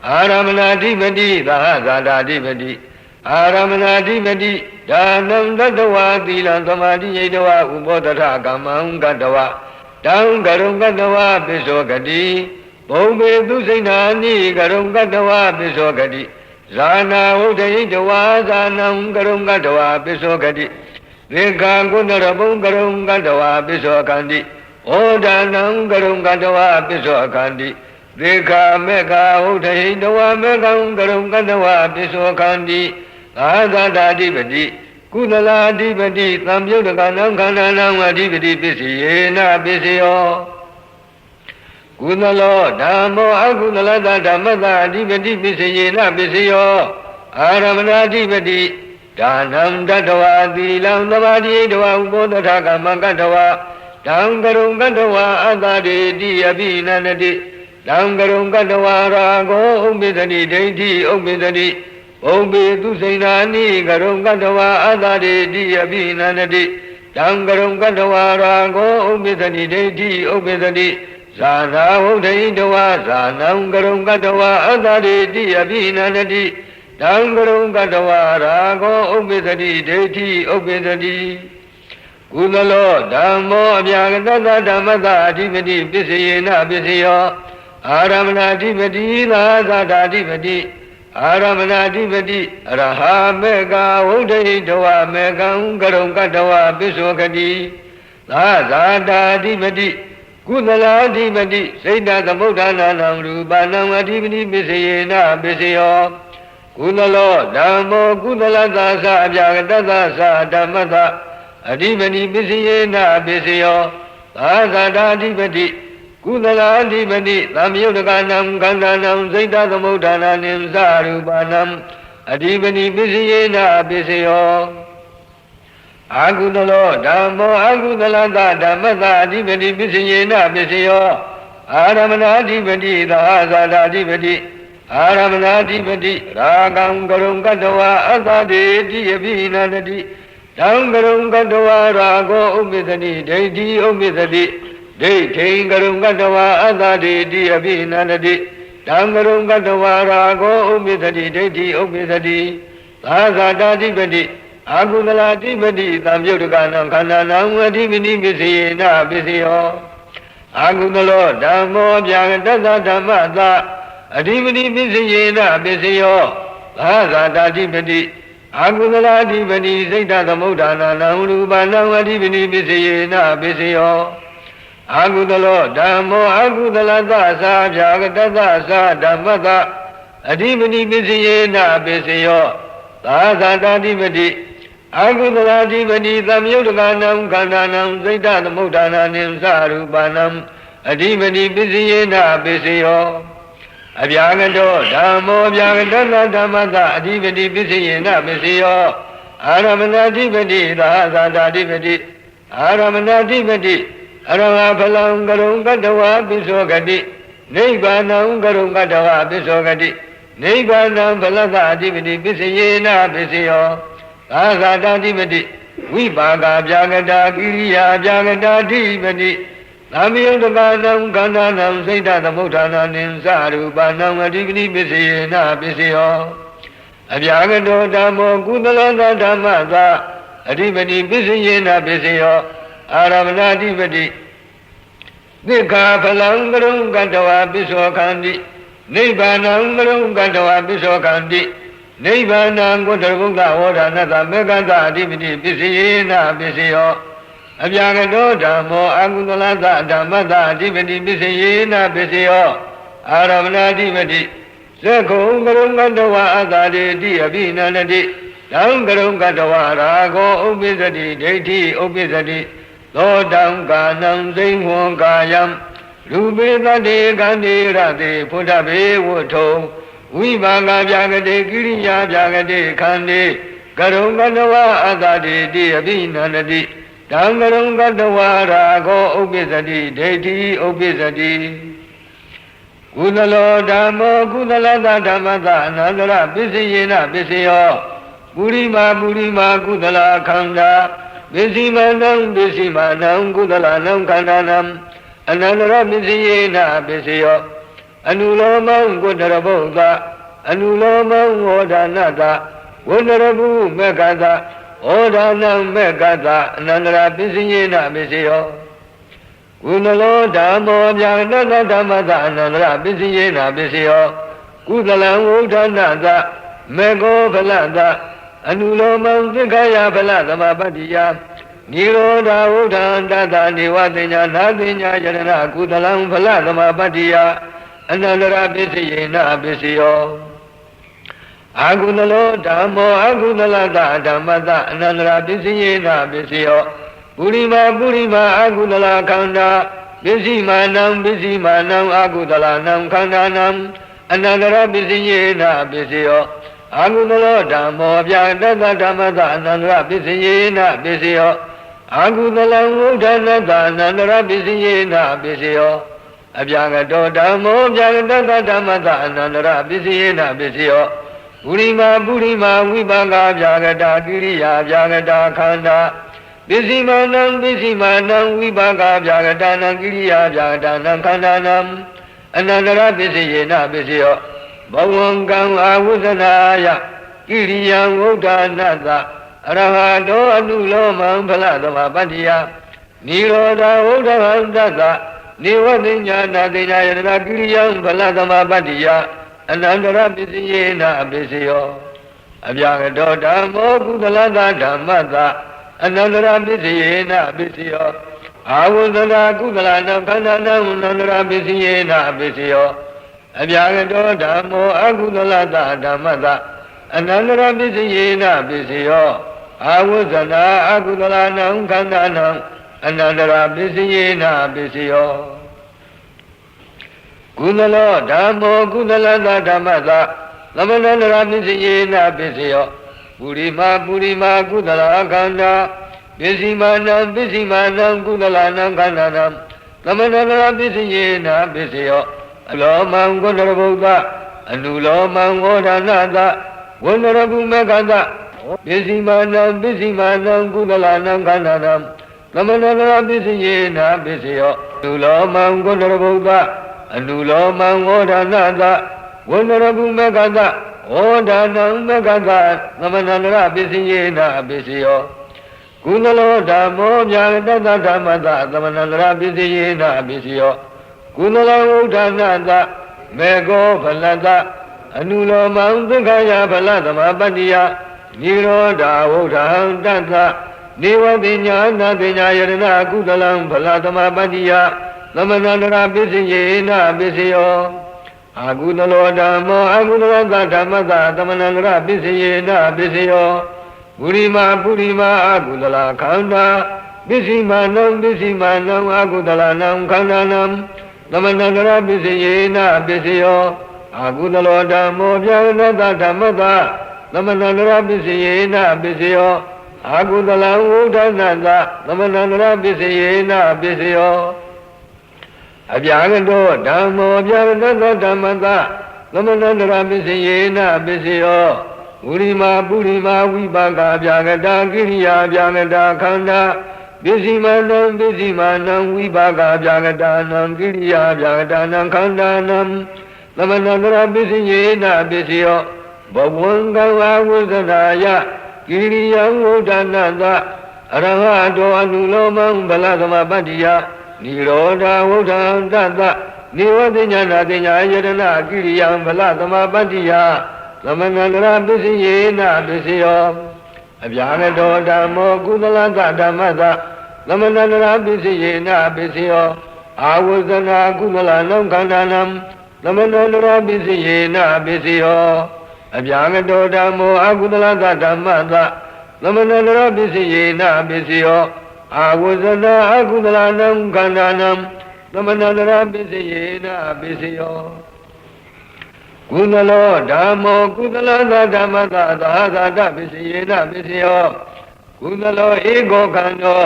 A: Aramana adhipati dahasata adhipati Aramana adhipati dhanam tattva tilam samadhi yedava ubodhata kamam gattava Tam karum gattava bisokati Bhaume dusainani karum gattava bisokati Zana udayitava zanam karum gattava bisokati Vika Gundara Bungarum Gandawa Piso Kandi, Odanam Garum Gandawa Piso Kandi, Vika Mega Udahindawa Megam Garum Gandawa Piso Kandi, Ada Dibadi, Kudala Dibadi, Tamjudakanam Kananam Adibidi Pisi, Na Pisio. Kudalo, Damo, Agudala Damada, Dibadi Pisi, Na Pisio, Aramana Dibadi. Danam Datawa, the Lamavadi, the Wambodaka, Mankatawa, Dangarum Gandawa, Adadi, Diabi, Nanadi, Dangarum Gandawa, Rago, Ombidani, Dainty, Ombidani, Ombi Tusainani, Garum Gandawa, Adadi, Diabi, Nanadi, Dangarum Gandawa, Rago, Ombidani, Dainty, Ombidani, Zana, Odaindawa, Zanam Garum Gandawa, Adadi, Diabi, Nanadi, Dangarum Gandawa, Rago, Obedadi, Deity, Obedadi. Kudalo, Damo, Abhyagata, Damada, Dibadi, Pisayena, Pisio, Aramana Dibadi, Lazada Dibadi, Aramana Dibadi, Raha Mega, Ode, Dawa, Mega, Garum Gandawa, Pisokadi, Lazada Dibadi, Kudala Dibadi, Seda the Modana, Rubanam, Dibadi, Pisayena, Pisio. Kudalo, Damo, Kudala Dasa, Jagadasa, Damada, Adibani Pisiyena, Pisio, Azada Dibadi, Kudala Dibadi, Lamyodaganam, Gandanam, Zeta the Modana, Nimzarubanam, Adibani Pisiyena, Pisio. Agudalo, Damo, Agudala Damada, Adibani Pisiyena, Pisio, Aramana Dibadi, the Azada Dibadi. Aramana Dibadi, Ragam Garum Gandawa, Azadi, Diabina Nadi, Dangarum Gandawa, Rago, Umidani, Deity, Umidadi, Deity, Garum Gandawa, Azadi, Diabina Nadi, Dangarum Gandawa, Rago, Umidadi, Deity, Umidadi, Azada Dibadi, Agudala Dibadi, Tamjudakanam, Kananam, Adibini, Bisina, Bisio, Agudalo, Damo, Jagadada, Damada, Adibadi Pisayena, Pisio, Azada Dibadi, Agudala Dibadi, Zeta the Modana, Naurubana, Adibini Pisayena, Pisio, Agudalo, Damo, Agudala Dasa, Jagadasa, Damada, Adibini Pisayena, Pisio, Azada Dibadi, Agudala Dibadi, Tamyodakanam, Kananam, Zeta the Modana, Nimzarubanam, Adibini Pisayena, Pisio. Abhyagado, Damo, Abhyagada, Damada, Adibadi, Pisayena, Pisio, Aramana Dibadi, Lazada Dibadi, Aramana Dibadi, Aramapalam Garum Gandawa, Pisogadi, Nibanam Garum Gandawa, Pisogadi, Nibanam Palada Dibadi, Pisayena, Pisio, Lazada Dibadi, Vibaga, Abhyagada, Giriya, Abhyagada Dibadi, Lamyodaganam, Gandanam, Zeta the Modana, Nimzarubanam, Adibini, Pisayena, Pisio, Abhyagado, Damo, Kudala, Damada, Adibini, Pisayena, Pisio, Aramana Dibadi, Nika Palangarum, Gandawa, Piso Kandi, Nibanam, Garum, Gandawa, Piso Kandi, Nibanam, Gudaruga, Odanada, Meganda, Adibini, Pisayena, Pisio, Abhyagado, Damo, Agudala, Damada, Dibadi, Pisayena, Pisio, Aramana Dibadi, Seko, Garum Gandawa, Azadi, Diabina Nadi, Dangarum Gandawa, Rago, Obizadi, Deity, Obizadi, Lord Danganam, Zingwon Gayam, Rubidadi, Gandhi, Radi, Putabe, Woto, Vivaga, Byagade, Giriya, Byagade, Kandi, Garum Gandawa, Azadi, Diabina Nadi, Dangarum Gandawa, Rago, Obizadi, Deity, Obizadi. Kudalo, Damo, Kudala, Damada, Nandara, Pisayena, Pisio, Burima, Kudala, Kanda, Bisimanam, Kudala, Nam Kandanam, Anandara, Pisayena, Pisio, Anulomam, Gudaraboga, Anulomam, Odanada, Gudarabu, Megada, Odanam, Megada, Anandara, Pisayena, Pisio. Kudalo, Damo, Abhyagada, Damada, Anandara, Pisayena, Pisio, Kudala, Odanada, Mego Palada, အနုလောမံသက္ခယဖလသမပတ္တိယနိရောဓဝုဒ္ဓံတတနေဝတိညာနာတိညာယရဏကုသလံဖလသမပတ္တိယအနန္တရပစ္စယေနပစ္စယောအာကုသလောဓမ္မောအာကုသလတဓမ္မတအနန္တရပစ္စယေနပစ္စယောပုရိမာအာကုသလခန္ဓာပစ္စည်းမာနံအာကုသလနံခန္ဓာနံအနန္တရပစ္စယေနပစ္စယောအာကုသလောဓမ္မောဗျာတတဓမ္မတအနန္တရပစ္စယေနပစ္စယောအာကုသလံဝုဒ္ဓနာတအနန္တရပစ္စယေနပစ္စယောအဗျာကတောဓမ္မောဗျာတတဓမ္မတအနန္တရပစ္စယေနပစ္စယောပုရိမာဝိပါကဗျာကတာကိရိယာဗျာကတာခန္ဓာပစ္စည်းမာနံဝိပါကဗျာကတာနံကိရိယာဗျာကတာနံခန္ဓာနံအနန္တရပစ္စယေနပစ္စယောဘဝံကံအာဝုဇနာယကိရိယံဝုဒ္ဓနာတအရဟတောအနုလောမံဖလသမပတ္တိယနိရောဓဝုဒ္ဓဟံတတနေဝတိညာနာတိညာယတနာကိရိယံဖလသမပတ္တိယအနန္တရပစ္စယေနပစ္စယောအဗျာကတောဓမ္မောကုသလတဓမ္မတအနန္တရပစ္စယေနပစ္စယောအာဝုဇနာကုသလနံခန္ဓာနံအနန္တရပစ္စယေနပစ္စယောအဗျာကတောဓမ္မောအကုသလတဓမ္မတအနန္တရပစ္စယေနပစ္စယောအာဝုဇနာအကုသလနံခန္ဓာနံအနန္တရပစ္စယေနပစ္စယောကုသလောဓမ္မောကုသလတဓမ္မတသမဏန္တရပစ္စယေနပစ္စယောပုရိမာကုသလခန္ဓာပစ္စည်းမာနံကုသလနံခန္ဓာနံသမဏန္တရပစ္စယေနပစ္စယောအလောမံဂုဏရဗုဒ္ဓအနုလောမံဝေါဒနာတဝန္နရကုမေကတပစ္စည်းမာနံကုသလနံခန္ဓာနံသမဏန္တရပစ္စယေနပစ္စယောအနုလောမံဂုဏရဗုဒ္ဓအနုလောမံဝေါဒနာတဝန္နရကုမေကတဝေါဒနာမေကတသမဏန္တရပစ္စယေနပစ္စယောကုသလောဓမ္မောဗျာတတဓမ္မတသမဏန္တရပစ္စယေနပစ္စယောကုသလဝုဒ္ဓနာတမေကောဖလတအနုလောမံသက္ခယဖလသမပတ္တိယနိရောဓဝုဒ္ဓံတတနေဝတိညာနာတိညာယရဏကုသလံဖလသမပတ္တိယသမဏန္တရပစ္စယေနပစ္စယောအာကုသလောဓမ္မောအာကုသလတဓမ္မတသမဏန္တရပစ္စယေနပစ္စယောပုရိမာအာကုသလခန္ဓာပစ္စည်းမာနံအာကုသလနံခန္ဓာနံသမဏန္တရပစ္စယေနပစ္စယောအာကုသလောဓမ္မောဗျာနတဓမ္မတသမဏန္တရပစ္စယေနပစ္စယောအာကုသလံဝုဒ္ဓနာတသမဏန္တရပစ္စယေနပစ္စယောအဗျာကတောဓမ္မောဗျာနတဓမ္မတသမဏန္တရပစ္စယေနပစ္စယောပုရိမာဝိပါကဗျာကတာကိရိယာဗျာကတာခန္ဓာပစ္စည်းမာနံဝိပါကဗျာကတာနံကိရိယာဗျာကတာနံခန္ဓာနံသမဏန္တရပစ္စယေနပစ္စယောဘဝံကံအာဝုဇနာယကိရိယံဝုဒ္ဓနာတအရဟတောအနုလောမံဗလသမပတ္တိယနိရောဓဝုဒ္ဓံတတနေဝတိညာနာတိညာယတနာကိရိယံဗလသမပတ္တိယသမဏန္တရပစ္စယေနပစ္စယောအဗျာကတောဓမ္မောကုသလတဓမ္မတသမဏန္တရပစ္စယေနပစ္စယောအာဝုဇနာကုသလနံခန္ဓာနံသမဏန္တရပစ္စယေနပစ္စယောအဗျာကတောဓမ္မောအာကုသလတဓမ္မတသမဏန္တရပစ္စယေနပစ္စယောအာဝုဇနာကုသလနံခန္ဓာနံသမဏန္တရပစ္စယေနပစ္စယောကုသလောဓမ္မောကုသလသဓမ္မတသာသတပစ္စယေနပစ္စယောကုသလောဧကောခန္ဓော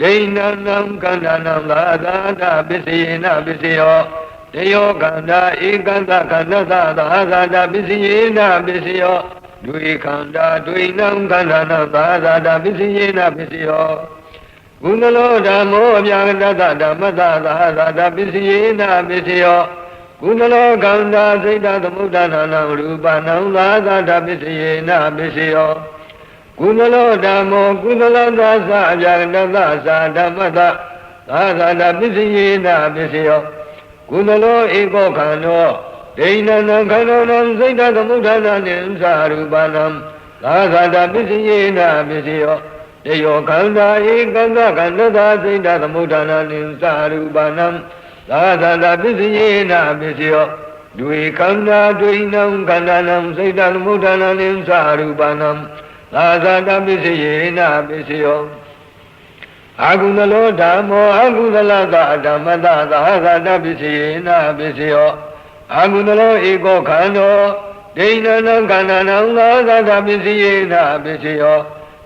A: ဒိဏနံခန္ဓာနံသာသတပစ္စယေနပစ္စယောတယောခန္ဓာဧကန္တခန္ဓာသာသတပစ္စယေနပစ္စယောဒွေခန္ဓာဒွေနံခန္ဓာနံသာသတပစ္စယေနပစ္စယောကုသလောဓမ္မောအဗျာကတဓမ္မတသာသတပစ္စယေနပစ္စယောကုသလောခန္ဓာစိတ်တသမုဒ္ဒနာနံရူပနံသာသတပစ္စယေနပစ္စယောကုသလောဓမ္မောကုသလသာသအဗျာကတသာဓမ္မတသာသတပစ္စယေနပစ္စယောကုသလောဧကောခန္ဓောဒိဏနံခန္ဓာနံစိတ်တသမုဒ္ဒနာနိသရူပနံ သာသာတပစ္စယေနပစ္စယောတယောခန္ဓာဧကံသခန္ဓသာစိတ်တသမုဋ္ဌာနာနိသရူပနံသာသာတပစ္စယေနပစ္စယောဒွေခန္ဓာဒွေနံခန္ဓာနံစိတ်တသမုဋ္ဌာနာနိသရူပနံသာသာတပစ္စယေနပစ္စယောအာဂုဏလောဓမ္မောအာဂုဏလသဓမ္မတသာသာတပစ္စယေနပစ္စယောအာဂုဏလောဧကောခန္ဓောဒိဏနံခန္ဓာနံသာသာတပစ္စယေနပစ္စယော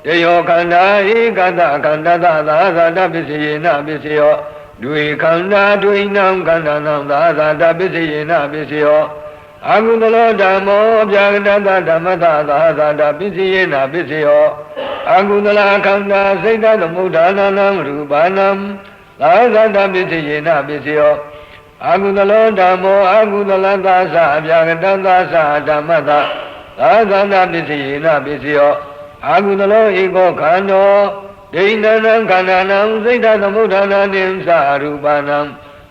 A: တယောခန္ဓာဧကတခန္ဓာသာသာတပစ္စယေနပစ္စယောဒွေခန္ဓာဒွေနံခန္ဓာနံသာသာတပစ္စယေနပစ္စယောအာဂုဏလောဓမ္မောအပြာကတတဓမ္မတသာသာတပစ္စယေနပစ္စယောအာဂုဏလခန္ဓာစိတ်တသမုဋ္ဌာနာနံရူပနံသာသာတပစ္စယေနပစ္စယောအာဂုဏလောဓမ္မောအာဂုဏလသသအပြာကတသသဓမ္မတသာသာတပစ္စယေနပစ္စယောအာဂုဏလောဧကောခန္ဓောဒိဏနံခန္ဓာနံစိတ်တသမုဋ္ဌာနာနိသရူပနံ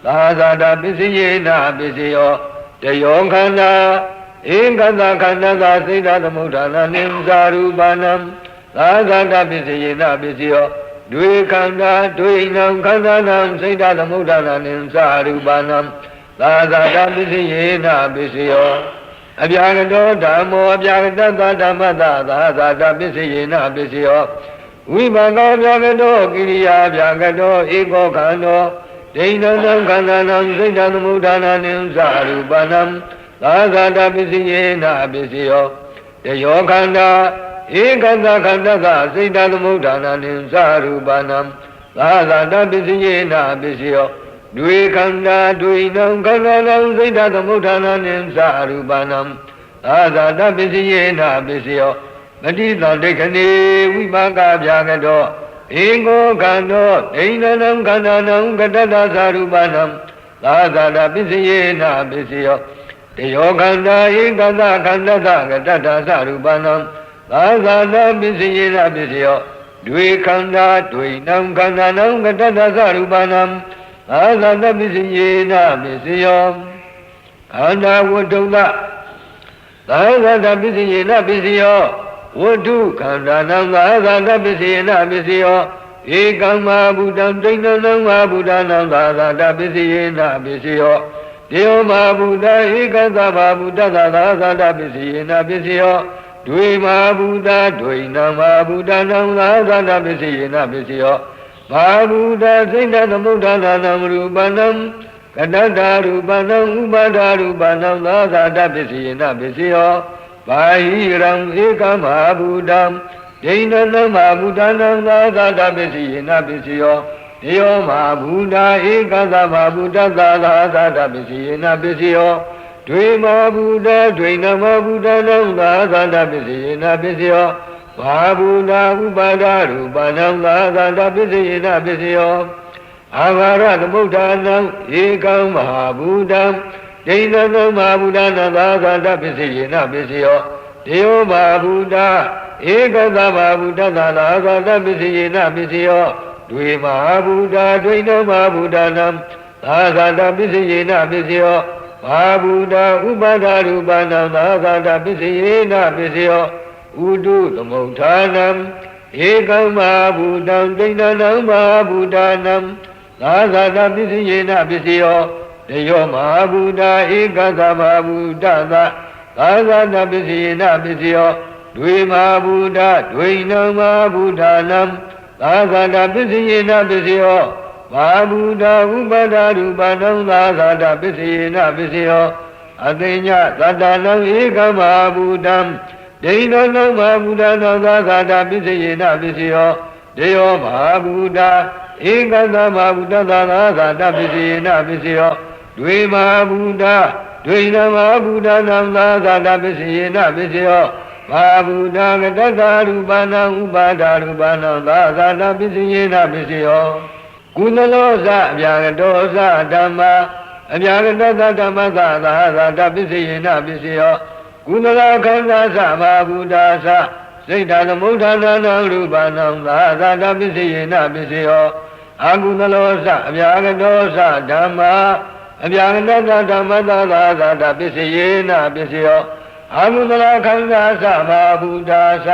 A: သာသာတပစ္စယေနပစ္စယောတယောခန္ဓာဧကတခန္ဓာသာစိတ်တသမုဋ္ဌာနာနိသရူပနံသာသာတပစ္စယေနပစ္စယောဒွေခန္ဓာဒွေနံခန္ဓာနံစိတ်တသမုဋ္ဌာနာနိသရူပနံသာသာတပစ္စယေနပစ္စယောအပြာကတောဓမ္မောအပြာကတသဓမ္မတသာသာတပစ္စယေနပစ္စယောဝိပါကောအပြာကတောကိရိယာအပြာကတောဧကောခန္ဓောဒိဏနံခန္ဓာနံစိတ်တသမုဋ္ဌာနာနိသရူပနံသာသာတပစ္စယေနပစ္စယောတယောခန္ဓာဧကတခန္ဓာသာစိတ်တသမုဋ္ဌာနာနိသရူပနံသာသာတပစ္စယေနပစ္စယောဒွေခန္ဓာဒွေနံခန္ဓာနံစိတ်တသမုဋ္ဌာနာနိသရူပနံသာသာတပစ္စယေနပစ္စယောမတိတံဒိဋ္ဌနေဝိပါကဗျာကတောဧကောခန္ဓောဒိဏနံခန္ဓာနံကတတသရူပနံသာသာတပစ္စယေနပစ္စယောတယောခန္ဓာဧကတခန္ဓာသကတတသရူပနံသာသာတပစ္စယေနပစ္စယောဒွေခန္ဓာဒွေနံခန္ဓာနံကတတသရူပနံသာသာတပစ္စယေနပစ္စယောခန္ဓာဝတ္ထုသသာသာတပစ္စယေနပစ္စယောဝတ္ထုခန္ဓာနံသာသာတပစ္စယေနပစ္စယောဧကံမဟာဗုဒ္ဓံဒိဏနံမဟာဗုဒ္ဓနံသာသာတပစ္စယေနပစ္စယောတေယောမဟာဗုဒ္ဓဧကသမဟာဗုဒ္ဓသာသာတပစ္စယေနပစ္စယောဒွေမဟာဗုဒ္ဓဒွေနံမဟာဗုဒ္ဓနံသာသာတပစ္စယေနပစ္စယောမဟာဗုဒ္ဓစိတ်တသမုဋ္ဌာနာနံရူပနံကတတရူပနံဥပါဒရူပနံသာသာတပစ္စယေနပစ္စယောဘာဟိရံဧကမဟာဗုဒ္ဓံဒိဏနံမဟာဗုဒ္ဓနံသာသာတပစ္စယေနပစ္စယောတေယောမဟာဗုဒ္ဓဧကသမဟာဗုဒ္ဓသာသာတပစ္စယေနပစ္စယောဒွေမဟာဗုဒ္ဓဒွေနံမဟာဗုဒ္ဓနံသာသာတပစ္စယေနပစ္စယောဘာဗုဒ္ဓဥပါဒရူပနံသာသာတပစ္စယေနပစ္စယောအာဃာရသမုဋ္ဌာနံဧကံမဟာဗုဒ္ဓံဒိဏနံမဟာဗုဒ္ဓနံသာသာတပစ္စယေနပစ္စယောတေယောမဟာဗုဒ္ဓဧကသမဟာဗုဒ္ဓသာသာတပစ္စယေနပစ္စယောဒွေမဟာဗုဒ္ဓဒွေနံမဟာဗုဒ္ဓနံသာသာတပစ္စယေနပစ္စယောဘာဗုဒ္ဓဥပါဒရူပနံသာသာတပစ္စယေနပစ္စယောဥတုသမုဋ္ဌာနံဧကံမဟာဗုဒ္ဓံဒိဏနံမဟာဗုဒ္ဓနံသာသာတပစ္စယေနပစ္စယောတယောမဟာဗုဒ္ဓဧကသမဟာဗုဒ္ဓသာသာသာတပစ္စယေနပစ္စယောဒွေမဟာဗုဒ္ဓဒွေနံမဟာဗုဒ္ဓနံသာသာတပစ္စယေနပစ္စယောဘာဗုဒ္ဓဥပါဒရူပနံသာသာတပစ္စယေနပစ္စယောအသိညသတ္တနံဧကမဟာဗုဒ္ဓံဒိဏနံမဟာဗုဒ္ဓနံသာသာတပစ္စယေနပစ္စယောတေယောမဟာဗုဒ္ဓဧကသမဟာဗုဒ္ဓသာသာတပစ္စယေနပစ္စယောဒွေမဟာဗုဒ္ဓဒွေနံမဟာဗုဒ္ဓနံသာသာတပစ္စယေနပစ္စယောဘာဗုဒ္ဓကတတရူပနံဥပါဒရူပနံသာသာတပစ္စယေနပစ္စယောကုသလောသအပြာကတောသဓမ္မာအပြာကတသဓမ္မသာသာတပစ္စယေနပစ္စယောကုသလခန္ဓာသမဟာဗုဒ္ဓသစိတ်တသမုဋ္ဌာနာနံရူပနံသာသာတပစ္စယေနပစ္စယောအာကုသလောသအပြာကတောသဓမ္မာအပြာကတသဓမ္မသာသာတပစ္စယေနပစ္စယော အာဟုတလခန္ဓာသဘာဗုဒ္ဓသ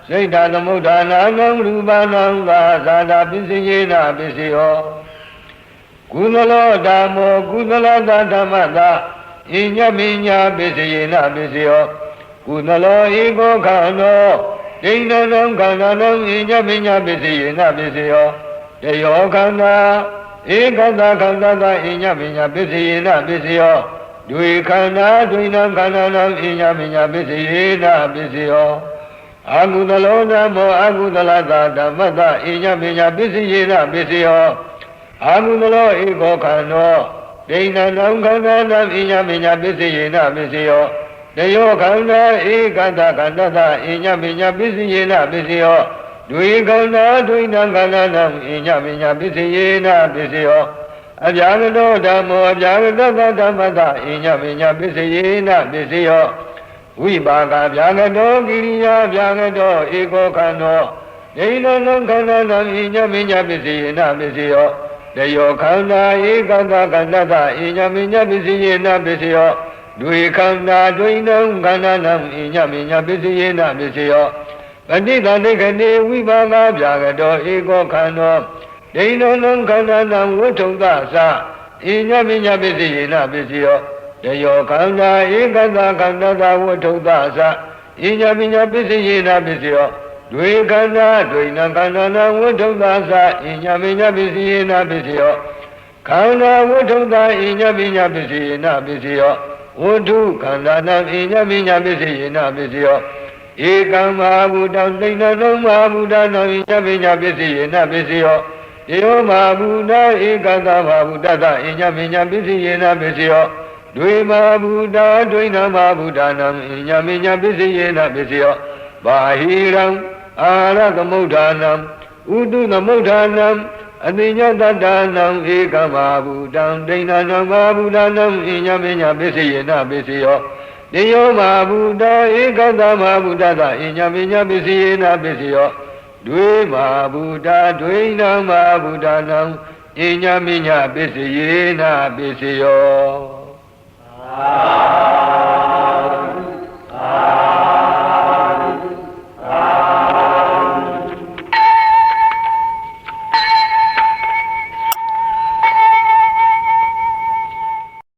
A: စိတ်ဓာသမုဋ္ဌာနာနံရူပနာသာသာတာပစ္စယေနပစ္စယောကုသလောဓမ္မောကုသလသဓမ္မတာဣညမိညာပစ္စယေနပစ္စယောကုသလောဧကောခန္နောဒိဏနံခန္ဓာနံဣညမိညာပစ္စယေနပစ္စယောတယောခန္ဓာဧကတခန္ဓာသာဣညမိညာပစ္စယေနပစ္စယောဒွေခန္ဓာဒွေနံခန္ဓာနံဣညမိညာပစ္စယေနပစ္စယောအာဟုတလောဓမ္မောအာဟုတလသဓမ္မတဣညမိညာပစ္စယေနပစ္စယောအာဟုတလောဧကောခန္နောဒိဏနံခန္ဓာနံဣညမိညာပစ္စယေနပစ္စယောတယောခန္ဓာဧကတခန္ဓာသာဣညမိညာပစ္စယေနပစ္စယောဒွေခန္ဓာဒွေနံခန္ဓာနံဣညမိညာပစ္စယေနပစ္စယောအဗျာဂတောဓမ္မောအဗျာဂတသဓမ္မတဣညမိညာပစ္စယေနပစ္စယောဝိပါကဗျာဂတောကိရိယာဗျာဂတောဧကောခန္နောဒိဏနံခန္ဓာနံဣညမိညာပစ္စယေနပစ္စယောတယောခန္ဓာဧကတခန္ဓာသာဣညမိညာပစ္စယေနပစ္စယောဒွေခန္ဓာဒွေနံခန္ဓာနံဣညမိညာပစ္စယေနပစ္စယောပဋိသန္ဓေခဏေဝိပါကဗျာဂတောဧကောခန္နောဒိဏနံခန္ဓာနံဝဋ္ထုံသသဣညမိညာပစ္စယေနပစ္စယောတယောခန္ဓာဧကတခန္ဓာသာဝဋ္ထုံသသဣညမိညာပစ္စယေနပစ္စယောဒွေခန္ဓာဒွေနံခန္ဓာနံဝဋ္ထုံသသဣညမိညာပစ္စယေနပစ္စယောခန္ဓာဝဋ္ထုံသဣညမိညာပစ္စယေနပစ္စယောဝဋ္ထုခန္ဓာနံဣညမိညာပစ္စယေနပစ္စယောဧကံမဟာဗုဒ္ဓံဒိဏနံမဟာဗုဒ္ဓနာဣညမိညာပစ္စယေနပစ္စယောယောမဟာဗုဒ္ဓဧကတမဟာဗုဒ္ဓသဣညမိညာပစ္စယေနပစ္စယောဒွေမဟာဗုဒ္ဓဒွေနမဟာဗုဒ္ဓနာဣညမိညာပစ္စယေနပစ္စယောဘာဟိရံအာရသမုဋ္ဌာနံဥတုသမုဋ္ဌာနံအတိညတတ္တနံဧကမဟာဗုဒ္ဓံဒိဏနံမဟာဗုဒ္ဓနံဣညမိညာပစ္စယေနပစ္စယောတယောမဟာဗုဒ္ဓဧကတမဟာဗုဒ္ဓသဣညမိညာပစ္စယေနပစ္စယောဒွေမဟာဗုဒ္ဓဒွေနံမဟာဗုဒ္ဓနံဣညမိညာပစ္စယေနပစ္စယော